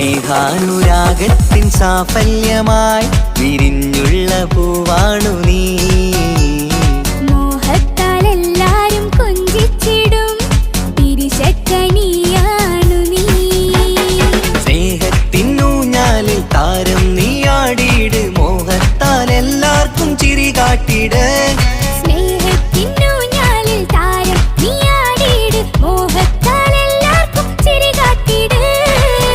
സ്നേഹാനുരാഗത്തിൻ സാഫല്യമായി വിരിഞ്ഞുള്ള പൂവാണു നീ. മോഹത്താൽ എല്ലാരും കൊഞ്ചിച്ചിടും തിരിശക്കനിയാണു നീ. സ്നേഹത്തിനൂഞ്ഞാലിൽ താരം നീയാടിയിട്, മോഹത്താൽ എല്ലാവർക്കും ചിരി കാട്ടിട്. സ്നേഹത്തിനൂഞ്ഞാലിൽ താരം നീയാടിയിട്, മോഹത്താൽ എല്ലാവർക്കും ചിരി കാട്ടിട്.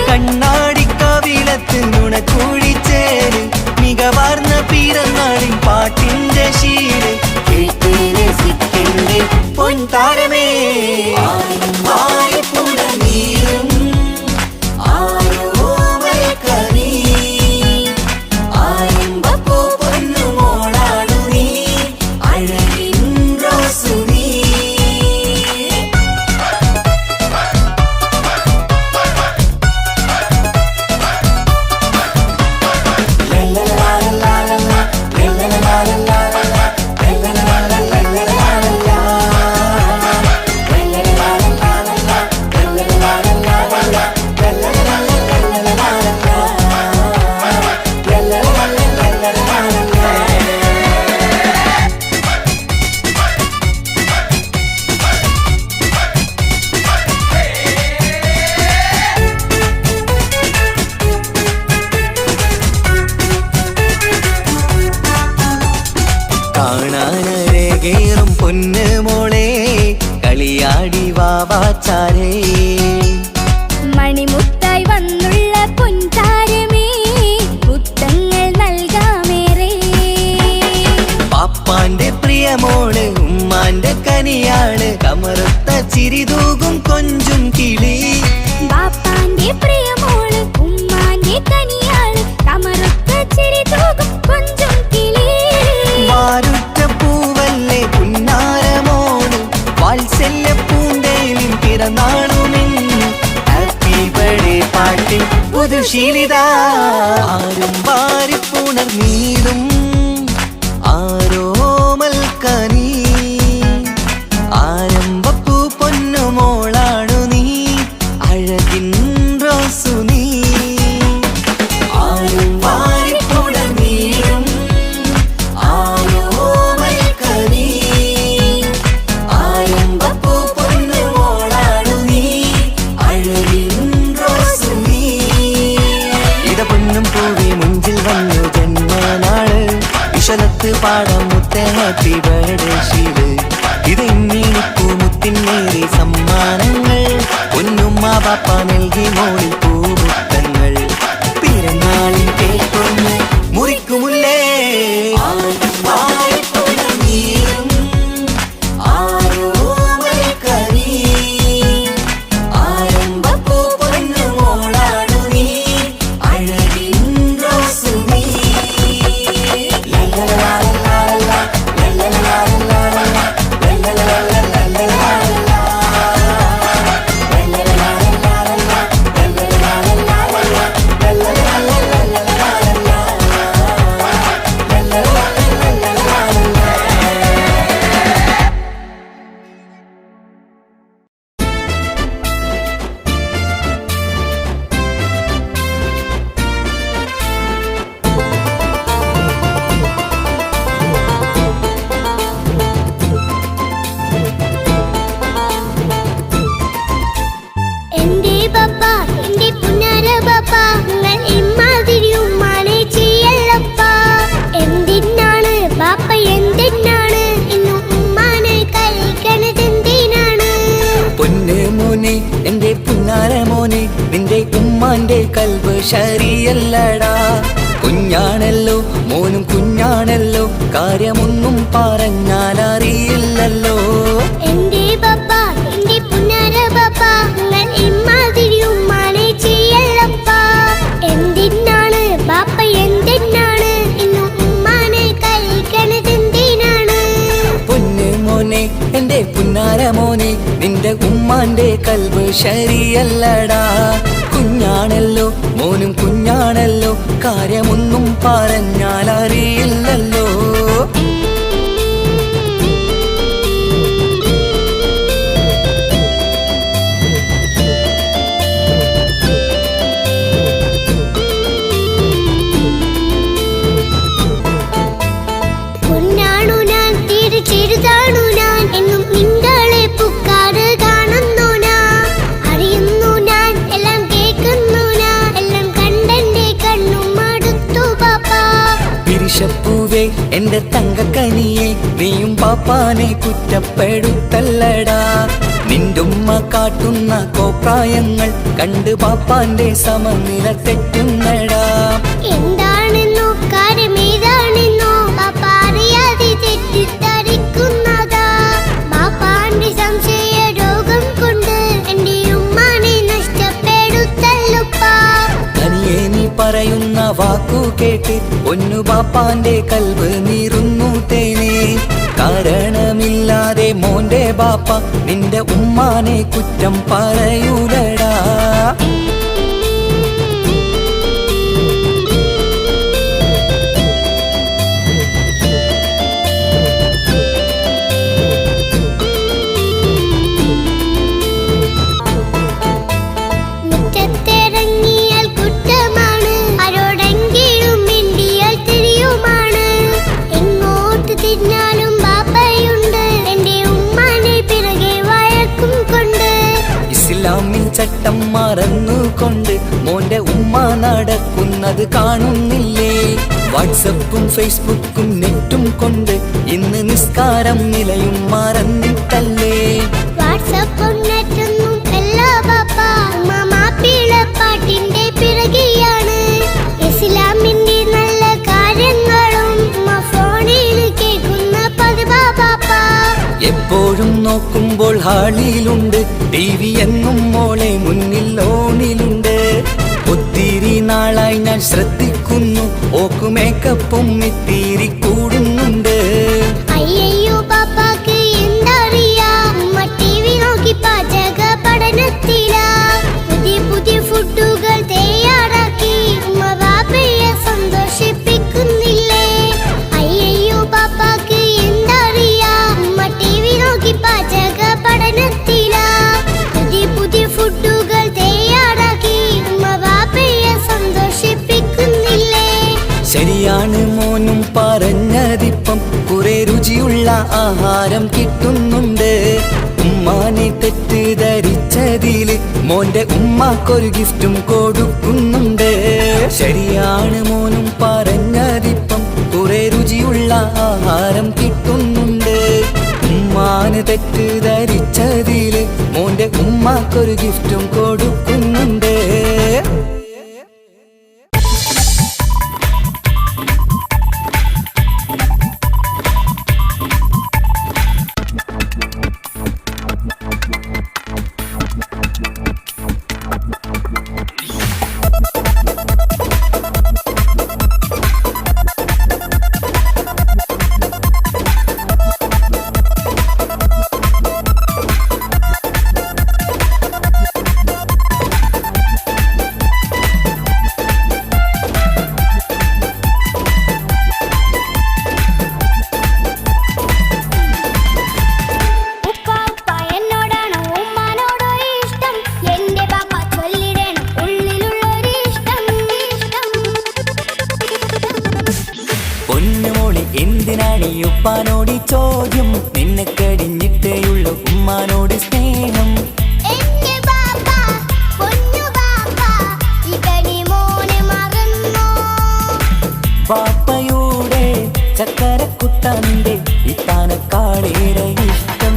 കണ്ണാടിക്കവിളത്ത് നുണക്കൂടിച്ചേര്, മികവാർന്ന പിറന്നാളിൻ പാട്ടിന്റെ ശീല് കേട്ട് രസിക്കണ്ടേ പൊൻതാരമേ. കാണാനരകേറും പൊന്ന് മോളെ, കളിയാടി വാവാച്ചാരേ. മണിമുത്തായി വന്നുള്ള പൊൻതാരമേ, മുത്തങ്ങൾ നൽകാമേറെ. പാപ്പാന്റെ പ്രിയമോള് ഉമ്മാന്റെ കനിയാണ്, കമറുത്ത ചിരിതൂകും കൊഞ്ചും കിളി. ബാപ്പാന്റെ പ്രിയമോള് ഉമ്മാന്റെ കനിയാണ്, കമറുത്ത ചിരിതൂകും കൊഞ്ചും കിളി. വാരുറ്റ പൂവല്ലേ പുന്നാരമോള്, വാത്സല്യ പൂന്തേലിൻ പിറന്നാളുമിന്ന്. ഹാപ്പി ബർത്ത്ഡേ പാട്ടിൽ പുതുശീലിത ആരും വാരിപ്പുണർന്നീടും ആരോമൽ കനി. ആരംഭപ്പൂ പൊന്നുമോളാണു നീ, അഴകിൻ റോസു നീ. ആരും വാരിപ്പുണർന്നീടും ആരോമൽ കനി. ആരംഭപ്പൂ പൊന്നുമോളാണു നീ, അഴകിൻ റോസു നീ. ഇട പൊന്നും പൂവി മുഞ്ചിൽ വന്നു ജന്മനാള്, വിശലത്ത് പാടം മുത്തേ ഹാപ്പി ബർത്ത്ഡേ ശീല്. ഇത് ഇന്നീനിപ്പൂ മുത്തിനേറി സമ്മാനങ്ങൾ, പൊന്നുമ്മ പാപ്പ നൽകി മോളിൽ പൂമുത്തങ്ങൾ. പിറന്നാളിൻ കേക്കൊന്ന് മുറിക്കുമുല്ലേ. എന്റെ പുന്നാരമോനെ, നിന്റെ ഉമ്മാന്റെ കൽബ് ശരിയല്ലടാ. കുഞ്ഞാണല്ലോ മോനും കുഞ്ഞാണല്ലോ, കാര്യമൊന്നും പറഞ്ഞാൽ അറിയില്ലല്ലോ. എന്റെ പപ്പ എന്റെ പുന്നാര പപ്പ, നിങ്ങൾ ഇമ്മാതിരി ഉമ്മാനെ ചെയ്യല്ലപ്പ. എന്തിനാണ് ബാപ്പ എന്തിനാണ് ഇന്നും ഉമ്മാനെ കഴിക്കണതെന്തിനാണ്? പൊന്നു മോനെ എന്റെ പുന്നാരമോനെ, നിന്റെ ഉമ്മാന്റെ കൽബ് ശരിയല്ലടാ. കുഞ്ഞാണല്ലോ മോനും കുഞ്ഞാണല്ലോ, കാര്യമൊന്നും പറഞ്ഞാൽ അറിയില്ലല്ലോ. ആശപ്പൂവേ എന്റെ തങ്കക്കനിയെ നീയും പാപ്പാനെ കുറ്റപ്പെടുത്തല്ലടാ. നിന്റുമ്മ കാട്ടുന്ന കോപ്രായങ്ങൾ കണ്ട് പാപ്പാന്റെ സമനില തെറ്റുന്നടാ. എന്താണെന്നോ കാര്യമേതാണെന്നോ പാപ്പ അറിയാതെ തെറ്റിദ്ധരിക്കുന്നതാ. പാപ്പാന്റെ സംശയ രോഗം കൊണ്ട് എന്റെ ഉമ്മാനെ നഷ്ടപ്പെടുത്തല്ലുപ്പാ. തനിയെ നീ പറയുന്ന വാക്കു കേട്ട് പൊന്നു പാപ്പാന്റെ കൽവ് നീറുന്നു തേനേ. കാരണമില്ലാതെ മോന്റെ ബാപ്പ നിന്റെ ഉമ്മാനെ കുറ്റം പറയൂലടാ. മുറ്റത്തിറങ്ങിയാൽ കുറ്റമാണ്, ആരോടെങ്കിലും മിണ്ടിയാൽ തിരിയുമാണ്. എങ്ങോട്ട് തിരിഞ്ഞാലും ബാപ്പയുണ്ട്, എന്റെ ഉമ്മാനെ പിറകെ വഴക്കും കൊണ്ട്. ഇസ്ലാമിൽ ചട്ടം മറന്നുകൊണ്ട് മോന്റെ ഉമ്മ നടക്കുന്നത് കാണുന്നില്ലേ? വാട്സപ്പും ഫേസ്ബുക്കും നെറ്റും കൊണ്ട് ഇന്ന് നിസ്കാരം നിലയും മറന്നിട്ടല്ലേ? വാട്സപ്പും നെറ്റൊന്നും അല്ല ബാപ്പ, ഉമ്മ മാപ്പിളപ്പാട്ടിന്റെ പിറകെയാണ്. ഇസ്ലാമിന്റെ നല്ല കാര്യങ്ങളും ഉമ്മ ഫോണിൽ കേൾക്കുന്ന പതിവാ ബാപ്പ. എപ്പോഴും നോക്കുമ്പോൾ ഹാളിലുണ്ട് TV എന്നും മോളെ മുന്നിൽ ഓണിലുണ്ട്. ഒത്തിരി നാളായി ഞാൻ ശ്രദ്ധിക്കുന്നു ഓക്ക് മേക്കപ്പും ഇത്തിരി കൂടുന്നുണ്ട്. അയ്യോ പാപ്പാക്ക് എന്തറിയാ, ഉമ്മ TV നോക്കി പാചക പഠനത്തിലാ. പുതിയ പുതിയ ഫുഡുകൾ തയ്യാറാക്കി ഉമ്മ ബാപ്പയെ സന്തോഷിപ്പിക്കുന്നില്ലേ? അയ്യോ പാപ്പാക്ക് എന്തറിയാ, ഉമ്മ TV നോക്കി പാചക പഠനത്തിലാ. പുതിയ പുതിയ ഫുഡുകൾ തയ്യാറാക്കി ഉമ്മ ബാപ്പയെ സന്തോഷിപ്പിക്കുന്നില്ലേ? ശരിയാണ് മോനും പറഞ്ഞതിപ്പം കുറെ രുചിയുള്ള ആഹാരം കിട്ടുന്നുണ്ട്. ഉമ്മാനെ തെറ്റിദ്ധരിച്ചതില് മോന്റെ ഉമ്മാക്കൊരു ഗിഫ്റ്റും കൊടുക്കുന്നുണ്ട്. ശരിയാണ് മോനും പറഞ്ഞതിപ്പം കുറെ രുചിയുള്ള ആഹാരം കിട്ടുന്നുണ്ട്. ഉമ്മാന് തെറ്റിദ്ധരിച്ചതില് മോന്റെ ഉമ്മാക്കൊരു ഗിഫ്റ്റും കൊടുക്കുന്നുണ്ട്. എന്തിനാണ് ഉപ്പാനോട് ചോദ്യം? നിന്നെ കഴിഞ്ഞിട്ടേയുള്ളൂ ഉമ്മാനോട് സ്നേഹം. പാപ്പയുടെ ചക്കരക്കുട്ടന്റെ ഇത്താനക്കാളേറെ ഇഷ്ടം.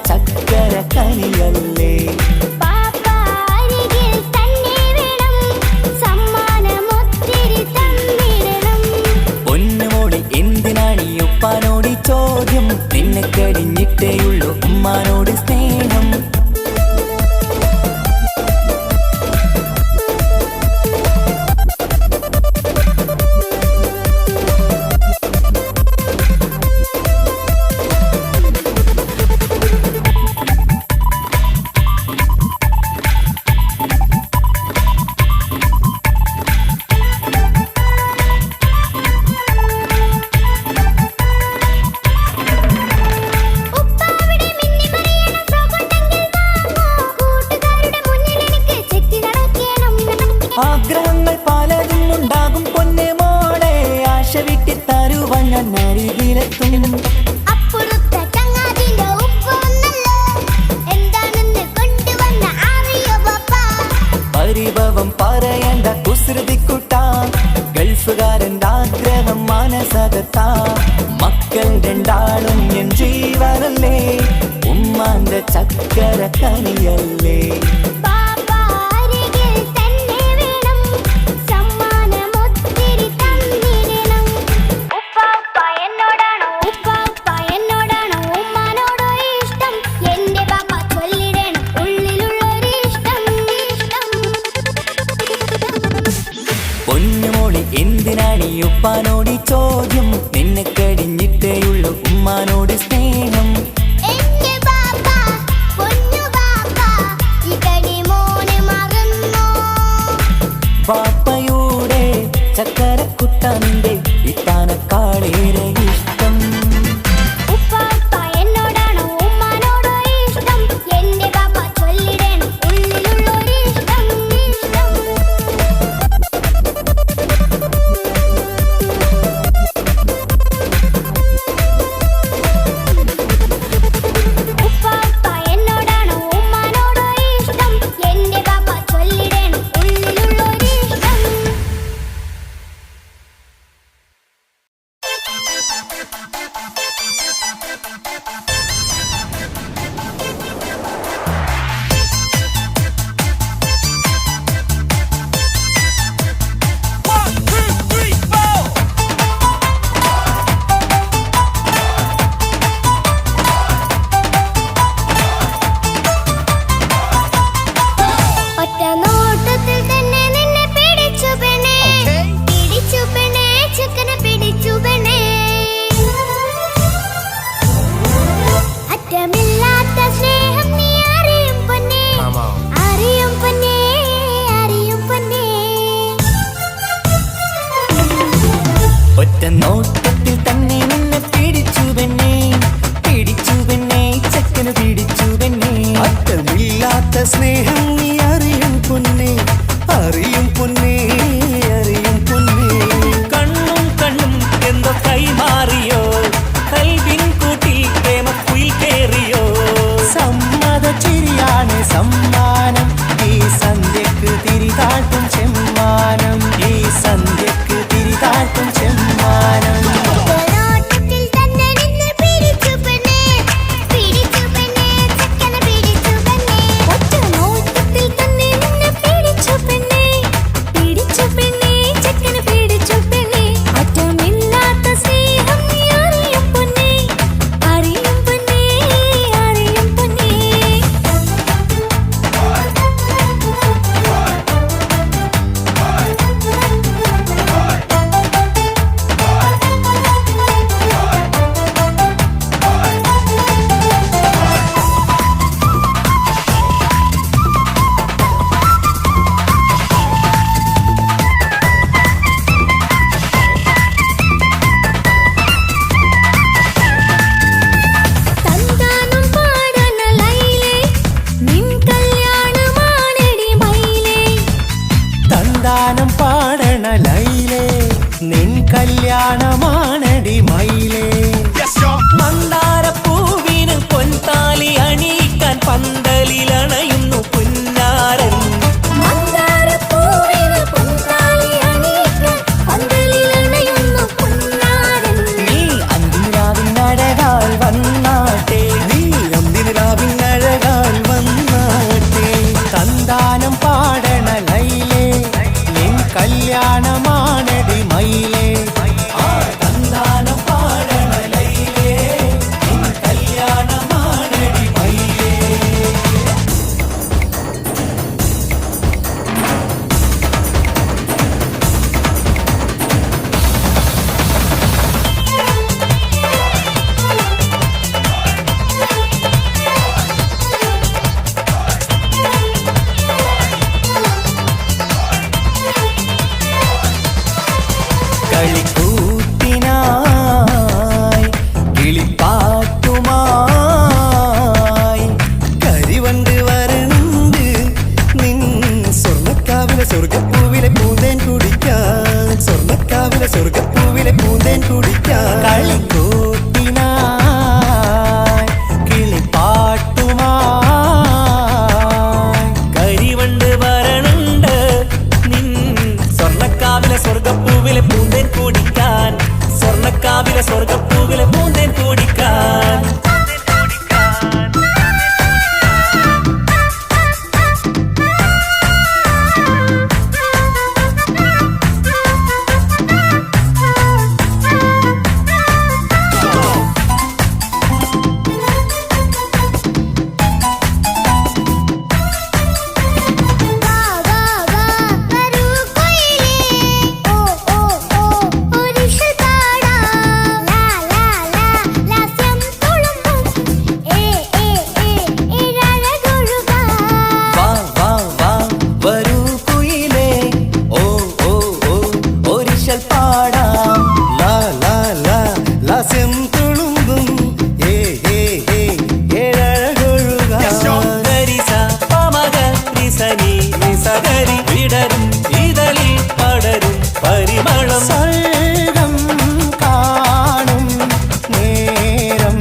ചക്കര കനിയല്ലേ പാപ്പാ എത്തും. അപ്പുറത്തെ ചങ്ങാതിന്റെ ഉപ്പൊന്നല്ലോ എന്താണെന്ന് കൊണ്ടുവന്ന അറിയോ ബാപ്പ. പരിഭവം പറയണ്ട കുസൃതിക്കുട്ട, ഗൾഫുകാരൻ്റെ ആഗ്രഹം മനസ്സകത്ത. മക്കൾ രണ്ടാളും എൻ ജീവനല്ലേ, ഉമ്മാന്റെ ചക്കര കനിയല്ലേ. ബാപ്പ അരികിൽ തന്നെ വേണം, സമ്മാനമൊത്തിരി തന്നിടണം. ഉപ്പാപ്പ എന്നോടാണോ ഉമ്മാനോടോ ഇഷ്ടം, എന്റെ ബാപ്പ ചൊല്ലിടണം ഉള്ളിലുള്ളൊരു ഇഷ്ടം. പൊന്നുമോളി എന്തിനാണ് ഈ ഉപ്പാനോട് ചോദ്യം, നിന്നെ കഴിഞ്ഞിട്ടേയുള്ളൂ ഉമ്മാനോട് സ്നേഹം. എന്റെ ബാപ്പ പൊന്നു ബാപ്പ ഈ കടി മോനെ മറന്നോ. ബാപ്പയുടെ ചക്കരക്കുട്ട നിന്റെ ഇത്താനക്കാളേറെ ഇഷ്ടം. ഉപ്പാപ്പ എന്നോടാണോ ഉമ്മാനോടോ ഇഷ്ടം, എന്റെ ബാപ്പ ചൊല്ലിടണം ഉള്ളിലുള്ളൊരു ഇഷ്ടം. ഉപ്പാപ്പ എന്നോടാണോ ഉമ്മാനോടോ ഇഷ്ടം, എന്റെ ബാപ്പ ചൊല്ലിടണം ഉള്ളിലുള്ളൊരു ഇഷ്ടം. ഒറ്റ നോട്ടത്തിൽ തന്നെ നിന്നെ പിടിച്ചു പെണ്ണേ, പിടിച്ചു പെണ്ണേ, ചെക്കനെ പിടിച്ചു പെണ്ണേ. അറ്റമില്ലാത്ത സ്നേഹം നീ അറിയും പൊന്നേ, അറിയും പൊന്നേ, അറിയും പൊന്നേ. ഒറ്റ നോട്ടത്തിൽ തന്നെ നിന്നെ പിടിച്ചു പെണ്ണേ, പിടിച്ചു പെണ്ണേ, ചക്കന് പിടിച്ചു പെണ്ണേ. അറ്റമില്ലാത്ത സ്നേഹം നീ അറിയും പൊന്നേ, അറിയും പൊന്നേ, അറിയും പൊന്നേ. കണ്ണും കണ്ണും എന്തോ കൈമാറിയോ, കൽവിൻ കൂട്ടിൽ പ്രേമക്കുയിൽ കേറിയോ. സമ്മത ചിരിയാണ് സമ്മാനം, ഈ സന്ധ്യക്ക് തിരിതാട്ടും ചെമ്മാനം, ഈ സന്ധ്യക്ക് തിരിതാട്ടും ചെമ്മാനം. ഒറ്റ നോട്ടത്തിൽ തന്നെ നിന്നെ പിടിച്ചു പെണ്ണേ, പിടിച്ചു പെണ്ണേ, ചെക്കനെ പിടിച്ചു പെണ്ണേ. ഒറ്റ നോട്ടത്തിൽ തന്നെ നിന്നെ പിടിച്ചു പെണ്ണേ, പിടിച്ചു പെണ്ണേ, ചെക്കനെ പിടിച്ചു പെണ്ണേ. അറ്റമില്ലാത്ത സ്നേഹം നീ അറിയും പദരി വിടരും ഇതളിൽ പടരും പരിമളം സ്വർഗം കാണും നേരം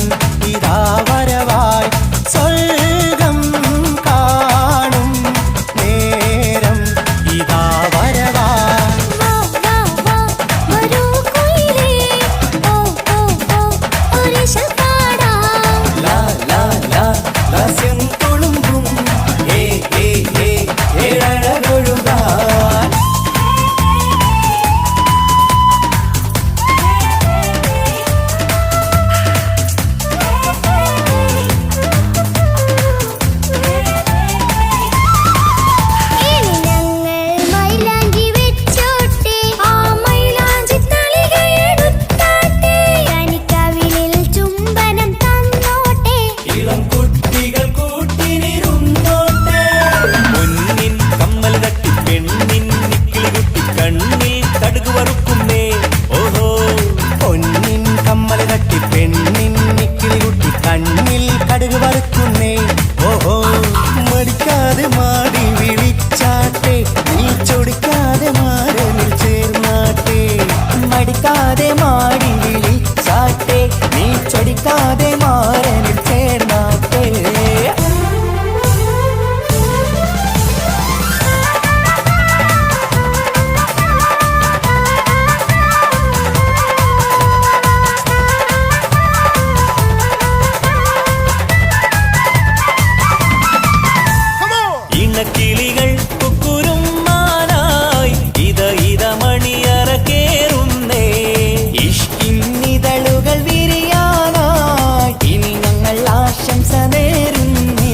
ഇതാ വരവായി സ്വർഗം കാണും നേരം ഇതാ വരവായി വാ വാ വാ വരൂ കുയിലേ ഓ ഓ ഓ ഒരിശൽ പാടാം ലാ ലാ ലാ ലാസ്യം തുളുമ്പും ഏ ഏ ഏ ഏഴഴകൊഴുകാൻ ഇനി ഞങ്ങൾ മൈലാഞ്ചി വെച്ചോട്ടെ ആ മൈലാഞ്ചി തളിക എടുത്താട്ടെ കനിക്കവിളിൽ ചുംബനം തന്നോട്ടെ ഇളം കുട്ടികൾ കൂട്ടിനിരുന്നോട്ടെ പൊന്നിൻ കമ്മൽ തട്ടി പെണ്ണിൻ നിക്കിളി കുട്ടി കണ്ണിൽ കടുക് വറുക്കുന്നേ ഓഹോ പൊന്നിൻ കമ്മൽ തട്ടി പെണ്ണിൻ നിക്കിളി കുട്ടി കണ്ണിൽ കടുക് വറുക്കുന്നേ ഓഹോ മടിക്കാതെ മാടി വിളിച്ചാട്ടെ നീ ചൊടിക്കാതെ മാറനിൽ ചേർന്നാട്ടെ മടിക്കാതെ മാടി വിളിച്ചാട്ടെ നീ ചൊടിക്കാതെ മാറനിൽ ചേർന്നാട്ടെ ഇണക്കിളികൾ കുക്കുരും മാനായി ഇത മണിയറ കേറുന്നേ ഇഷ്കിന്നിതളുകൾ വിരിയാനായി ഇനി ഞങ്ങൾ ആശംസ നേരുന്നേ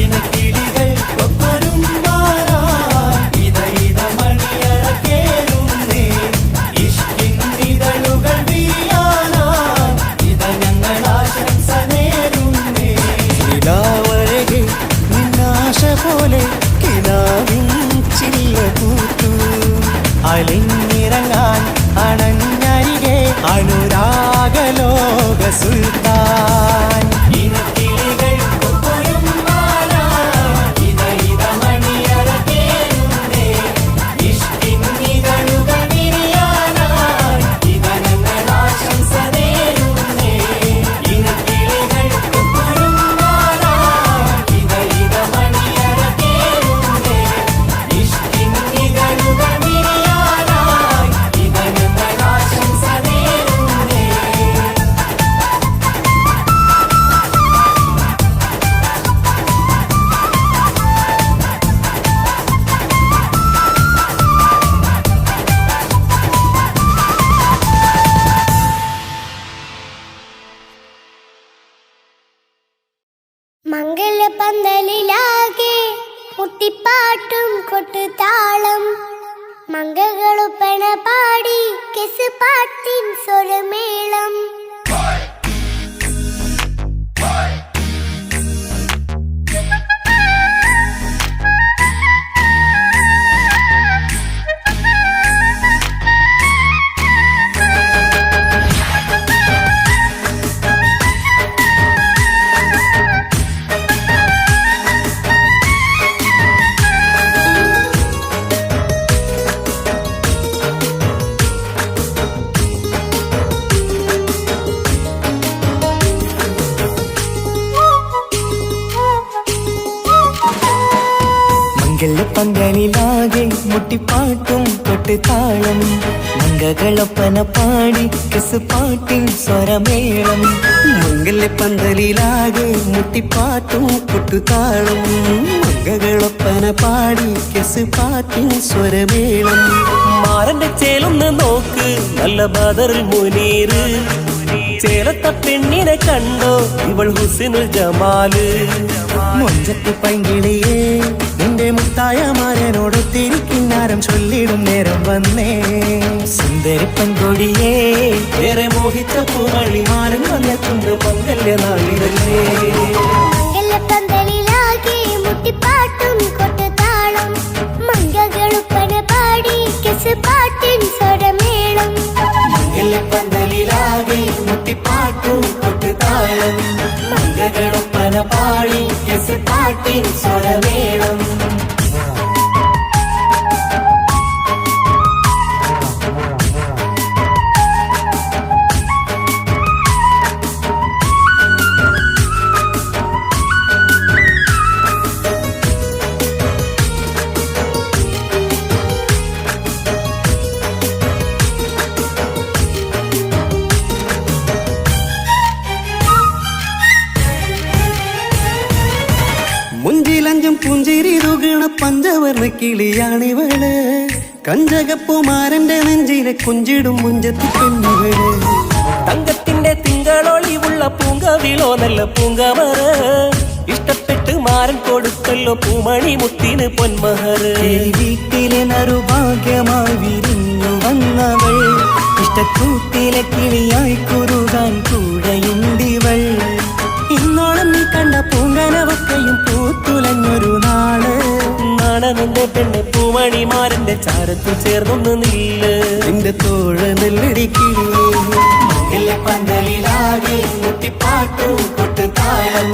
ഇണക്കിളികൾ കൊക്കൊരും മാനായി ഇത മണിയറ കേറുന്നേ ഇഷ്കിന്നിതളുകൾ വീഴാനായി ഇത ഞങ്ങൾ ആശംസ നേരുന്നേ നിലാവഴകെ നിന്നാശ പോലെ കിനാവിൻ ചില്ല പൂത്തു അലിഞ്ഞിറങ്ങാൻ അണഞ്ഞരികെ അനുരാഗലോക സുൽത്താൻ ഇനക്കിളികൾ കൊക്കൊരും മാനായി ഇത മണിയറ കേറുന്നേ ഇഷ്കിന്നിതളുകൾ വിരിയാനായി ഇത ഞങ്ങൾ ആശംസ നേരുന്നേ ഇനക്കിളികൾ കൊക്കൊരും മാനായി ഇത മണിയറ കേറുന്നേ ഇഷ്കിന്നിതളുകൾ വിരിയാനായി ഇത ഞങ്ങൾ ആശംസ നേരുന്നേ മംഗലപന്തലിലാകെ മുട്ടിപ്പാട്ടും കൊട്ടുതാളം മംഗളുപ്പണ പാടി കെസ് പാട്ടിൻ സ്വരമേളം പന്തലിലാകെ മുട്ടിപ്പാട്ടും കൊട്ടുതാളം മംഗളൊപ്പന പാടി കെസ് പാട്ടിൻ സ്വരമേളം മംഗലപ്പന്തലിലാകെ മുട്ടിപ്പാട്ടും കൊട്ടുതാളം മംഗളൊപ്പന പാടി കെസ് പാട്ടിൻ സ്വരമേളം മാറന്റെ ചേലൊന്ന് നോക്ക് നല്ല ബദറിൽ മുനീറ് ചേലത്ത പെണ്ണിനെ കണ്ടോ ഇവൾ ഹുസിനുൽ ജമാല് മൊഞ്ചത്തി പൈങ്കിളിയേ നിന്റെ മുത്തായ മാരനോടൊത്തിരിക്കിന്നാരം ചൊല്ലിടും നേരം വന്നേ സുന്ദരി പെൺകൊടിയേ ഏറെ മോഹിച്ച പൂമണിമാരൻ വന്നെത്തുണ്ട് മംഗല്യ നാളിതല്ലേ മംഗലപന്തലിലാകെ മുട്ടിപ്പാട്ടും കൊട്ടുതാളം മംഗളുപ്പന പാടി കെസ് പാട്ടിൻ സ്വരമേളം മംഗലപ്പന്തലിലാകെ മുട്ടിപ്പാട്ടും കൊട്ടുതാളം മംഗളൊപ്പന പാടി കെസ് പാട്ടിൻ സ്വരമേളം മുഞ്ചിലഞ്ചും പുഞ്ചിരി തുകണ പഞ്ചവർണ്ണ കിളിയാണിവള് കഞ്ചകപ്പുമാരന്റെ നെഞ്ചിലെ കുഞ്ചിടും മുഞ്ചത്തി പെണ്ണുകള് തങ്കത്തിന്റെ തിങ്കളൊളിവുള്ള പൂങ്കവിളോ നല്ല പൂങ്കമറ ഇഷ്ടപ്പെട്ട് മാരൻ കൊടുത്തല്ലോ പൂമണി മുത്തിന് പൊന്മഹറ് വീട്ടിലെ നറുഭാഗ്യമായി വിരിഞ്ഞു വന്നവൾ ഇഷ്ടക്കൂട്ടിലെ കിളിയായി കുറുകാൻ കൂടെയുണ്ടിവൾ ഇന്നോളം നീ കണ്ട പൂങ്കനവക്കയും പൂത്തുലഞ്ഞൊരു നാള് നാണനന്റെ പെണ്ണ് പൂമണിമാരന്റെ ചാരത്തിൽ ചേർന്നൊന്ന് നില്ല് നിന്റെ തോഴ നെല്ലടിക്കിളിയേ പന്തലിലാകെ മുട്ടിപ്പാട്ടും കൊട്ടുതാളം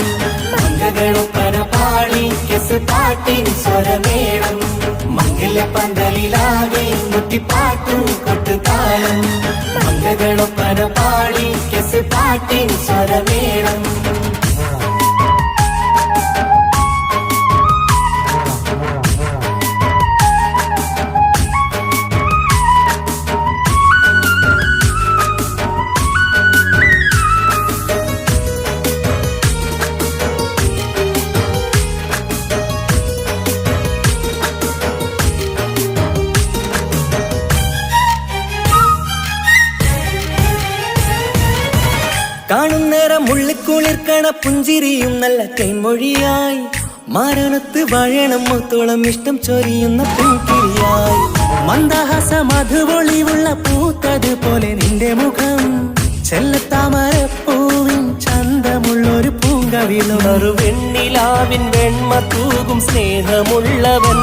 മംഗളൊപ്പന പാടി കെസ് പാട്ടിൻ സ്വരമേളം മംഗല പന്തലിലാകെ മുട്ടിപ്പാട്ടും കൊട്ടുതാളം മംഗളൊപ്പന പാടി കെസ് പാട്ടിൻ സ്വരമേളം കാണുന്നേരം മുള്ളിക്കുളിർക്കണ പുഞ്ചിരിയും നല്ല കൈമൊഴിയായി മാരണത്ത് വാഴണം മുത്തോളം ഇഷ്ടം ചൊരിയുന്ന പെൺകിളിയായി മന്ദഹാസ മധുപൊളിവുള്ള പൂത്തതുപോലെ നിന്റെ മുഖം ചെല്ലത്താമരപ്പൂവിൻ ചന്തമുള്ളൊരു പൂങ്കവിളും വെണ്ണിലാവിൻ വെണ്മ തൂകും സ്നേഹമുള്ളവൻ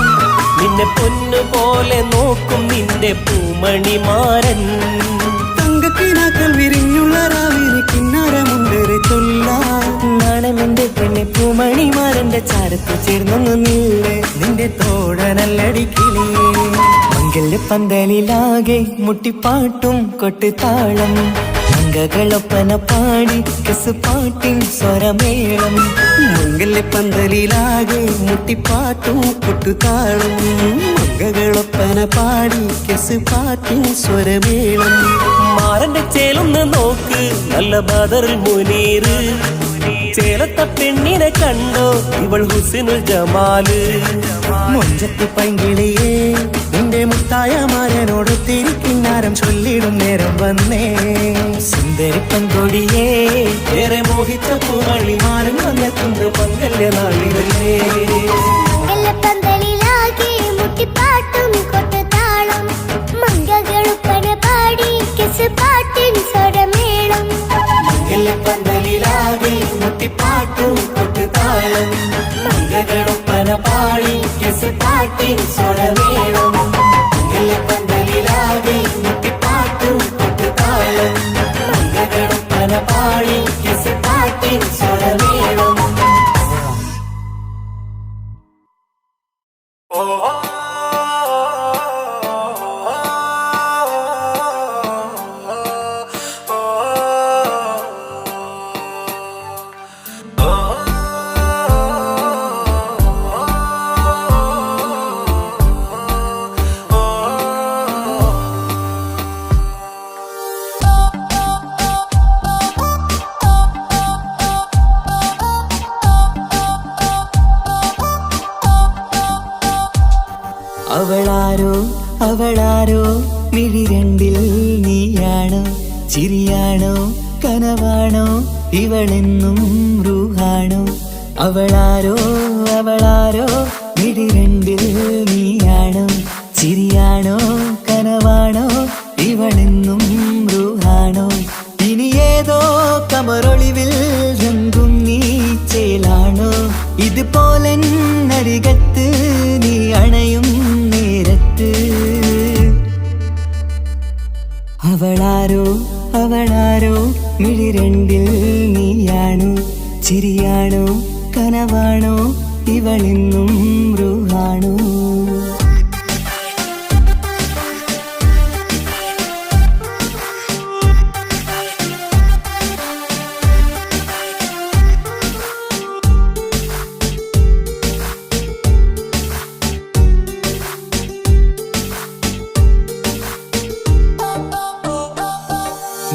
നിന്നെ പൊന്നുപോലെ നോക്കും നിന്റെ പൂമണിമാരൻ തങ്കക്കിനാക്കൾ വിരിഞ്ഞുള്ള രാവിലെ കിന്നാരമുണ്ടേറെ നാണമെന്റെ പെണ്ണെ പൂമണിമാരന്റെ ചാരത്ത് ചേർന്നൊന്നു നില്ലേ നിന്റെ തോഴനല്ലടിക്കിളിയേ മംഗല്യ പന്തലിലാകെ മുട്ടിപ്പാട്ടും കൊട്ടുതാളം മംഗകളൊപ്പന പാടി കെസ് പാട്ടിൻ സ്വരമേളം മംഗല്യ പന്തലിലാകെ മുട്ടിപ്പാട്ടും കൊട്ടുതാളം മംഗകളൊപ്പന പാടി കെസ് പാട്ടിൻ സ്വരമേളം മാരന്റെ ചേലൊന്ന് നോക്ക് നല്ല ബദറിൽ മുനീറ് ചേലത്ത പെണ്ണിനെ കണ്ടോ ഇവൾ ഹുസിനുൽ ജമാല് മൊഞ്ചത്തി പൈങ്കിളിയേ നിന്റെ മുത്തായ മാരനോട് തിരിക്കിന്നാരം ചൊല്ലിടും നേരം വന്നേ സുന്ദരി പെൺകൊടിയേ ഏറെ മോഹിച്ച പൂമണി മാരൻ വന്നെത്തുന്ന പങ്കല്യ നാളിതല്ലേ മംഗലപ്പന്തലിലാകെ മുട്ടിപ്പാട്ടും കൊട്ടുതാളം മംഗളൊപ്പന പാടി കെസ് പാട്ടിൻ സ്വരമേളം പന്തലിലാകെ മുട്ടിപ്പാട്ടും കൊട്ടുതാളം മംഗളൊപ്പന പാടി കെസ് പാട്ടിൻ സ്വരമേളം പന്തലിലാകെ മുട്ടിപ്പാട്ടും കൊട്ടുതാളം മംഗളൊപ്പന പാടി കെസ് പാട്ടിൻ സ്വരമേളം അവളാരോ അവളാരോ മിഴി രണ്ടിൽ നീയാണോ ചിരിയാണോ കനവാണോ ഇവളെന്നും റൂഹാണോ അവളാരോ അവളാരോ മിഴി രണ്ടിൽ നീയാണോ ചിരിയാണോ കനവാണോ ഇവളെന്നും റൂഹാണോ ഇനി ഏതോ കമറൊളിവിൽ രംഗും നീ ചേലാണോ ഇതുപോലെ നരികത്ത് നീ അണയും നേരത്ത് അവളാരോ അവളാരോ മിഴി രണ്ടിൽ നീയാണോ ചിരിയാണോ കനവാണോ ഇവളെന്നും റൂഹാണോ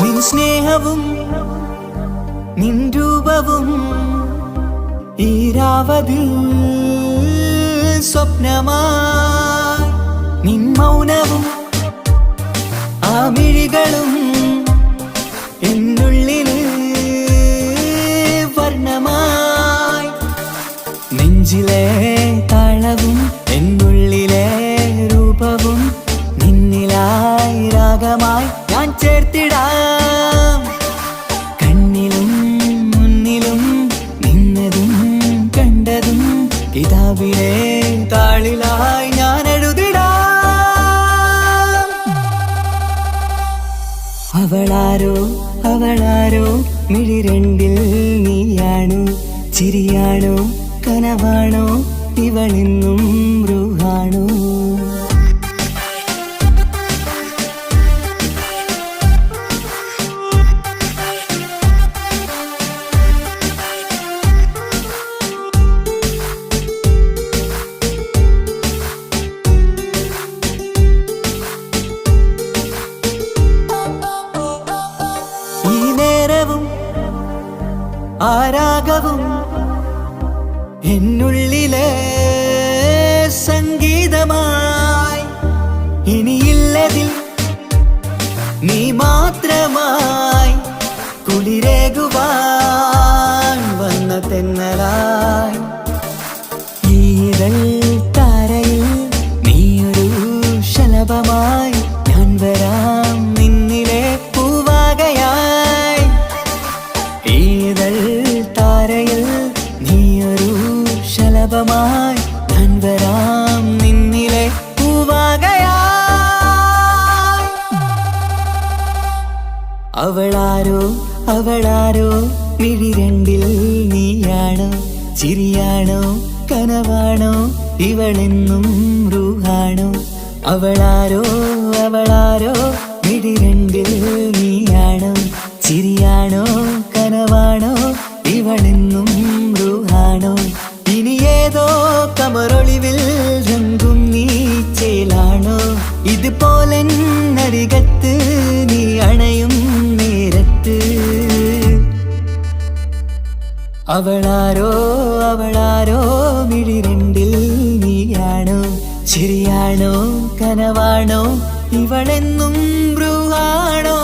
നിൻ സ്നേഹവും നിൻ രൂപവും ഈരാ രാവതിൽ സ്വപ്നമായി നിൻ മൗനവും ആ മിഴികളും എന്നുള്ളില് വർണ്ണമായി നെഞ്ചിലെ താളവും എന്നുള്ളിലെ രൂപവും നിന്നിലായി രാഗമായി ഞാൻ ചേർത്തിടാം കണ്ണിലും മുന്നിലും നിന്നതും കണ്ടതും കിതാബിലെ താളിലായി ഞാൻ എഴുതിടാം അവളാരോ അവളാരോ മിഴി രണ്ടിൽ നീയാണോ ചിരിയാണോ കനവാണോ ഇവളെന്നും റൂഹാണോ ഈ നേരവും ആരാഗവും എന്നുള്ളിലെ സംഗീതമായി ഇനിയില്ലതിൽ നീ മാത്രമായി കുളിരേകുവാൻ വന്ന തെന്നലായി ഈതൽ താരയിൽ നീയൊരു ശലഭമായി ഞാൻ വരാം നിന്നിലെ പൂവാകയായി ഈതൽ താരയിൽ നീയൊരു ശലഭമായി ഞാൻ വരാം നിന്നിലെ പൂവാകയായി അവളാരോ അവളാരോ മിഴി രണ്ടിൽ നീയാണോ ചിരിയാണോ കനവാണോ ഇവളെന്നും റൂഹാണോ അവളാരോ അവളാരോ മിഴി രണ്ടിൽ നീയാണോ ചിരിയാണോ കനവാണോ ഇവളെന്നും റൂഹാണോ ഇനി ഏതോ കമറൊളിവിൽ രംഗും നീ ചേലാണോ ഇതുപോലെ നരികത്ത് നീ അണയും നേരത്ത് അവളാരോ അവളാരോ മിഴി രണ്ടിൽ നീയാണോ ചിരിയാണോ കനവാണോ ഇവളെന്നും ബ്രൂഹാണോ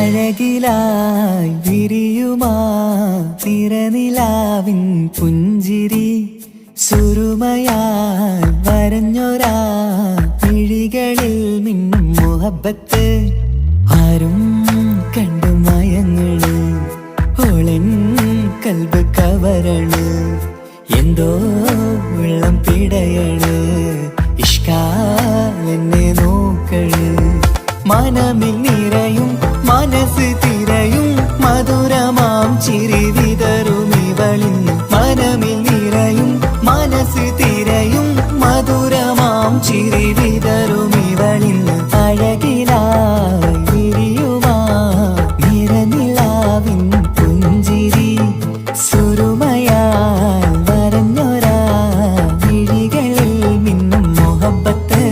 അഴകിലായി വിരിയുമാ തിരനിലാവിൻ പുഞ്ചിരി സുരുമയായി വരഞ്ഞൊരാ മിഴികളിൽ മിന്നും മുഹബത്ത് ആരും കണ്ടു മയങ്ങള് ഓളൻ കൽബ് കവരണ് എന്തോ വെള്ളം പിടയണ് ഇഷ്കാലെന്നെ നോക്കള് മനമിൽ നിറയും മനസ്സ് തിരയും മധുരമാം ചിരി വിതറും ഇവളിന്ന് മനമിൽ നിറയും മനസ്സ് തിരയും മധുരമാം ചിരി വിതറും ഇവളിന്ന് അഴകിലായി വിരിയുമാ നിറനിലാവിൻ പുഞ്ചിരി സുരുമയാൽ വരഞ്ഞൊരാ മിഴികളിൽ മിന്നും മുഹബത്ത്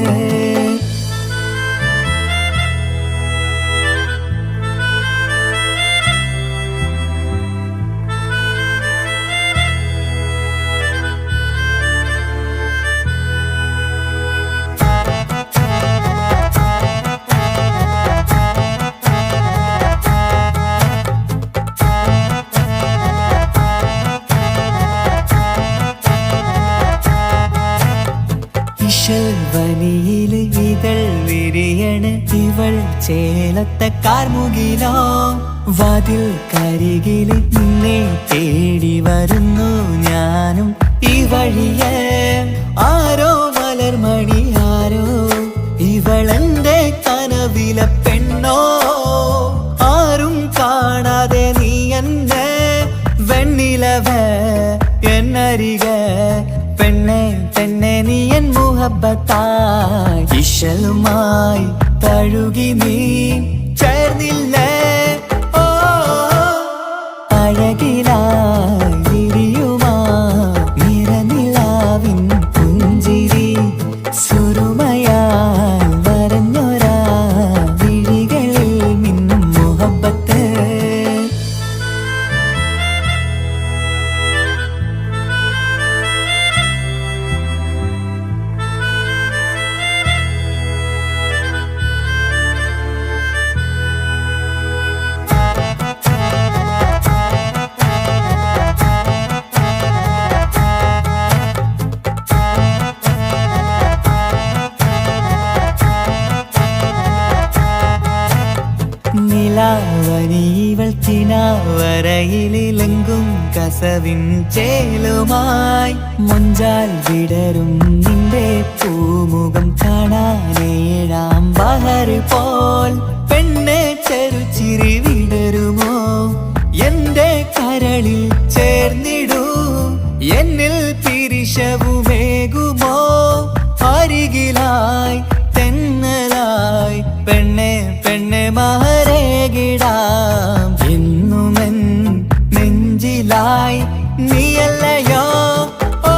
ഇശൽവനിയില് ഇതൾ വിരിയണ് ഇവൾ ചേലത്തെ കാർമുകിലോ വാതിൽ കരികില് നിന്നെ തേടി വരുന്നു ഞാനും ഈ വഴിയെ ആരോ മലർമണി ആരോ ഇവളെന്റെ കനവിലെ പെണ്ണോ ആരും കാണാതെ നീ എന്നെ വെണ്ണിലവ എന്നരിക പെണ്ണെ പെണ്ണെ നീ എൻ മുഹബത്തായി ഇശലുമായി തഴുകി നീ ചേർന്നില്ലേ ഓ അഴകിലായി വിരിയുമാ നിറനിലാവിൻ പുഞ്ചിരി സുറുമയാൽ വരഞ്ഞൊരാ വിഴികളിൽ മിന്നും മുഹബത്ത് നിലാവനിവൾ കിനാവരയിലെങ്കും കസവിൻ ചേലുമായി മൊഞ്ചാൽ വിടരും നിന്റെ പൂമുഖം കാണാനേഴാം ബഹർ പോൽ പെണ്ണെ ചെറുചിരി വിടരുമോ എന്റെ കരളിൽ ചേർന്നിടൂ എന്നിൽ പിരിശവുമേകുമോ അരികിലായി തെന്നലായി പെണ്ണെ പെണ്ണെ മഹരേകിടാം എന്നുമെൻ നെഞ്ചിലായി നീയല്ലയോ ഓ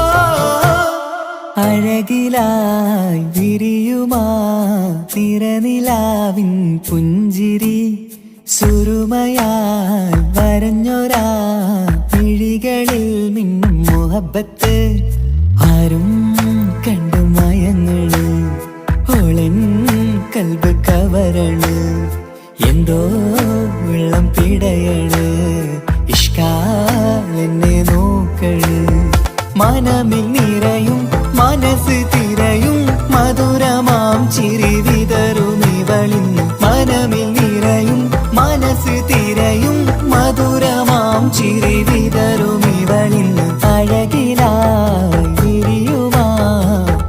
അഴകിലായി വിരിയുമാ തിരനിലാവിൻ പുഞ്ചിരി സുറുമയായി വരഞ്ഞൊരാ വിഴികളിൽ മിന്നും മുഹബത്ത് ആരും കണ്ടു മയങ്ങള് ഓളൻ കൽബ് കവരണ് എന്തോ വെള്ളം പിടയണ് ഇഷ്കാലെന്നെ നോക്കള് മനമിൽ നിറയും മനസ്സ് തിരയും മധുരമാം ചിരി വിതറും ഇവളിന്ന് മനമിൽ നിറയും മനസ്സ് തിരയും മധുരമാം ചിരി വിതറും ഇവളിന്ന് അഴകിലായി വിരിയുമാ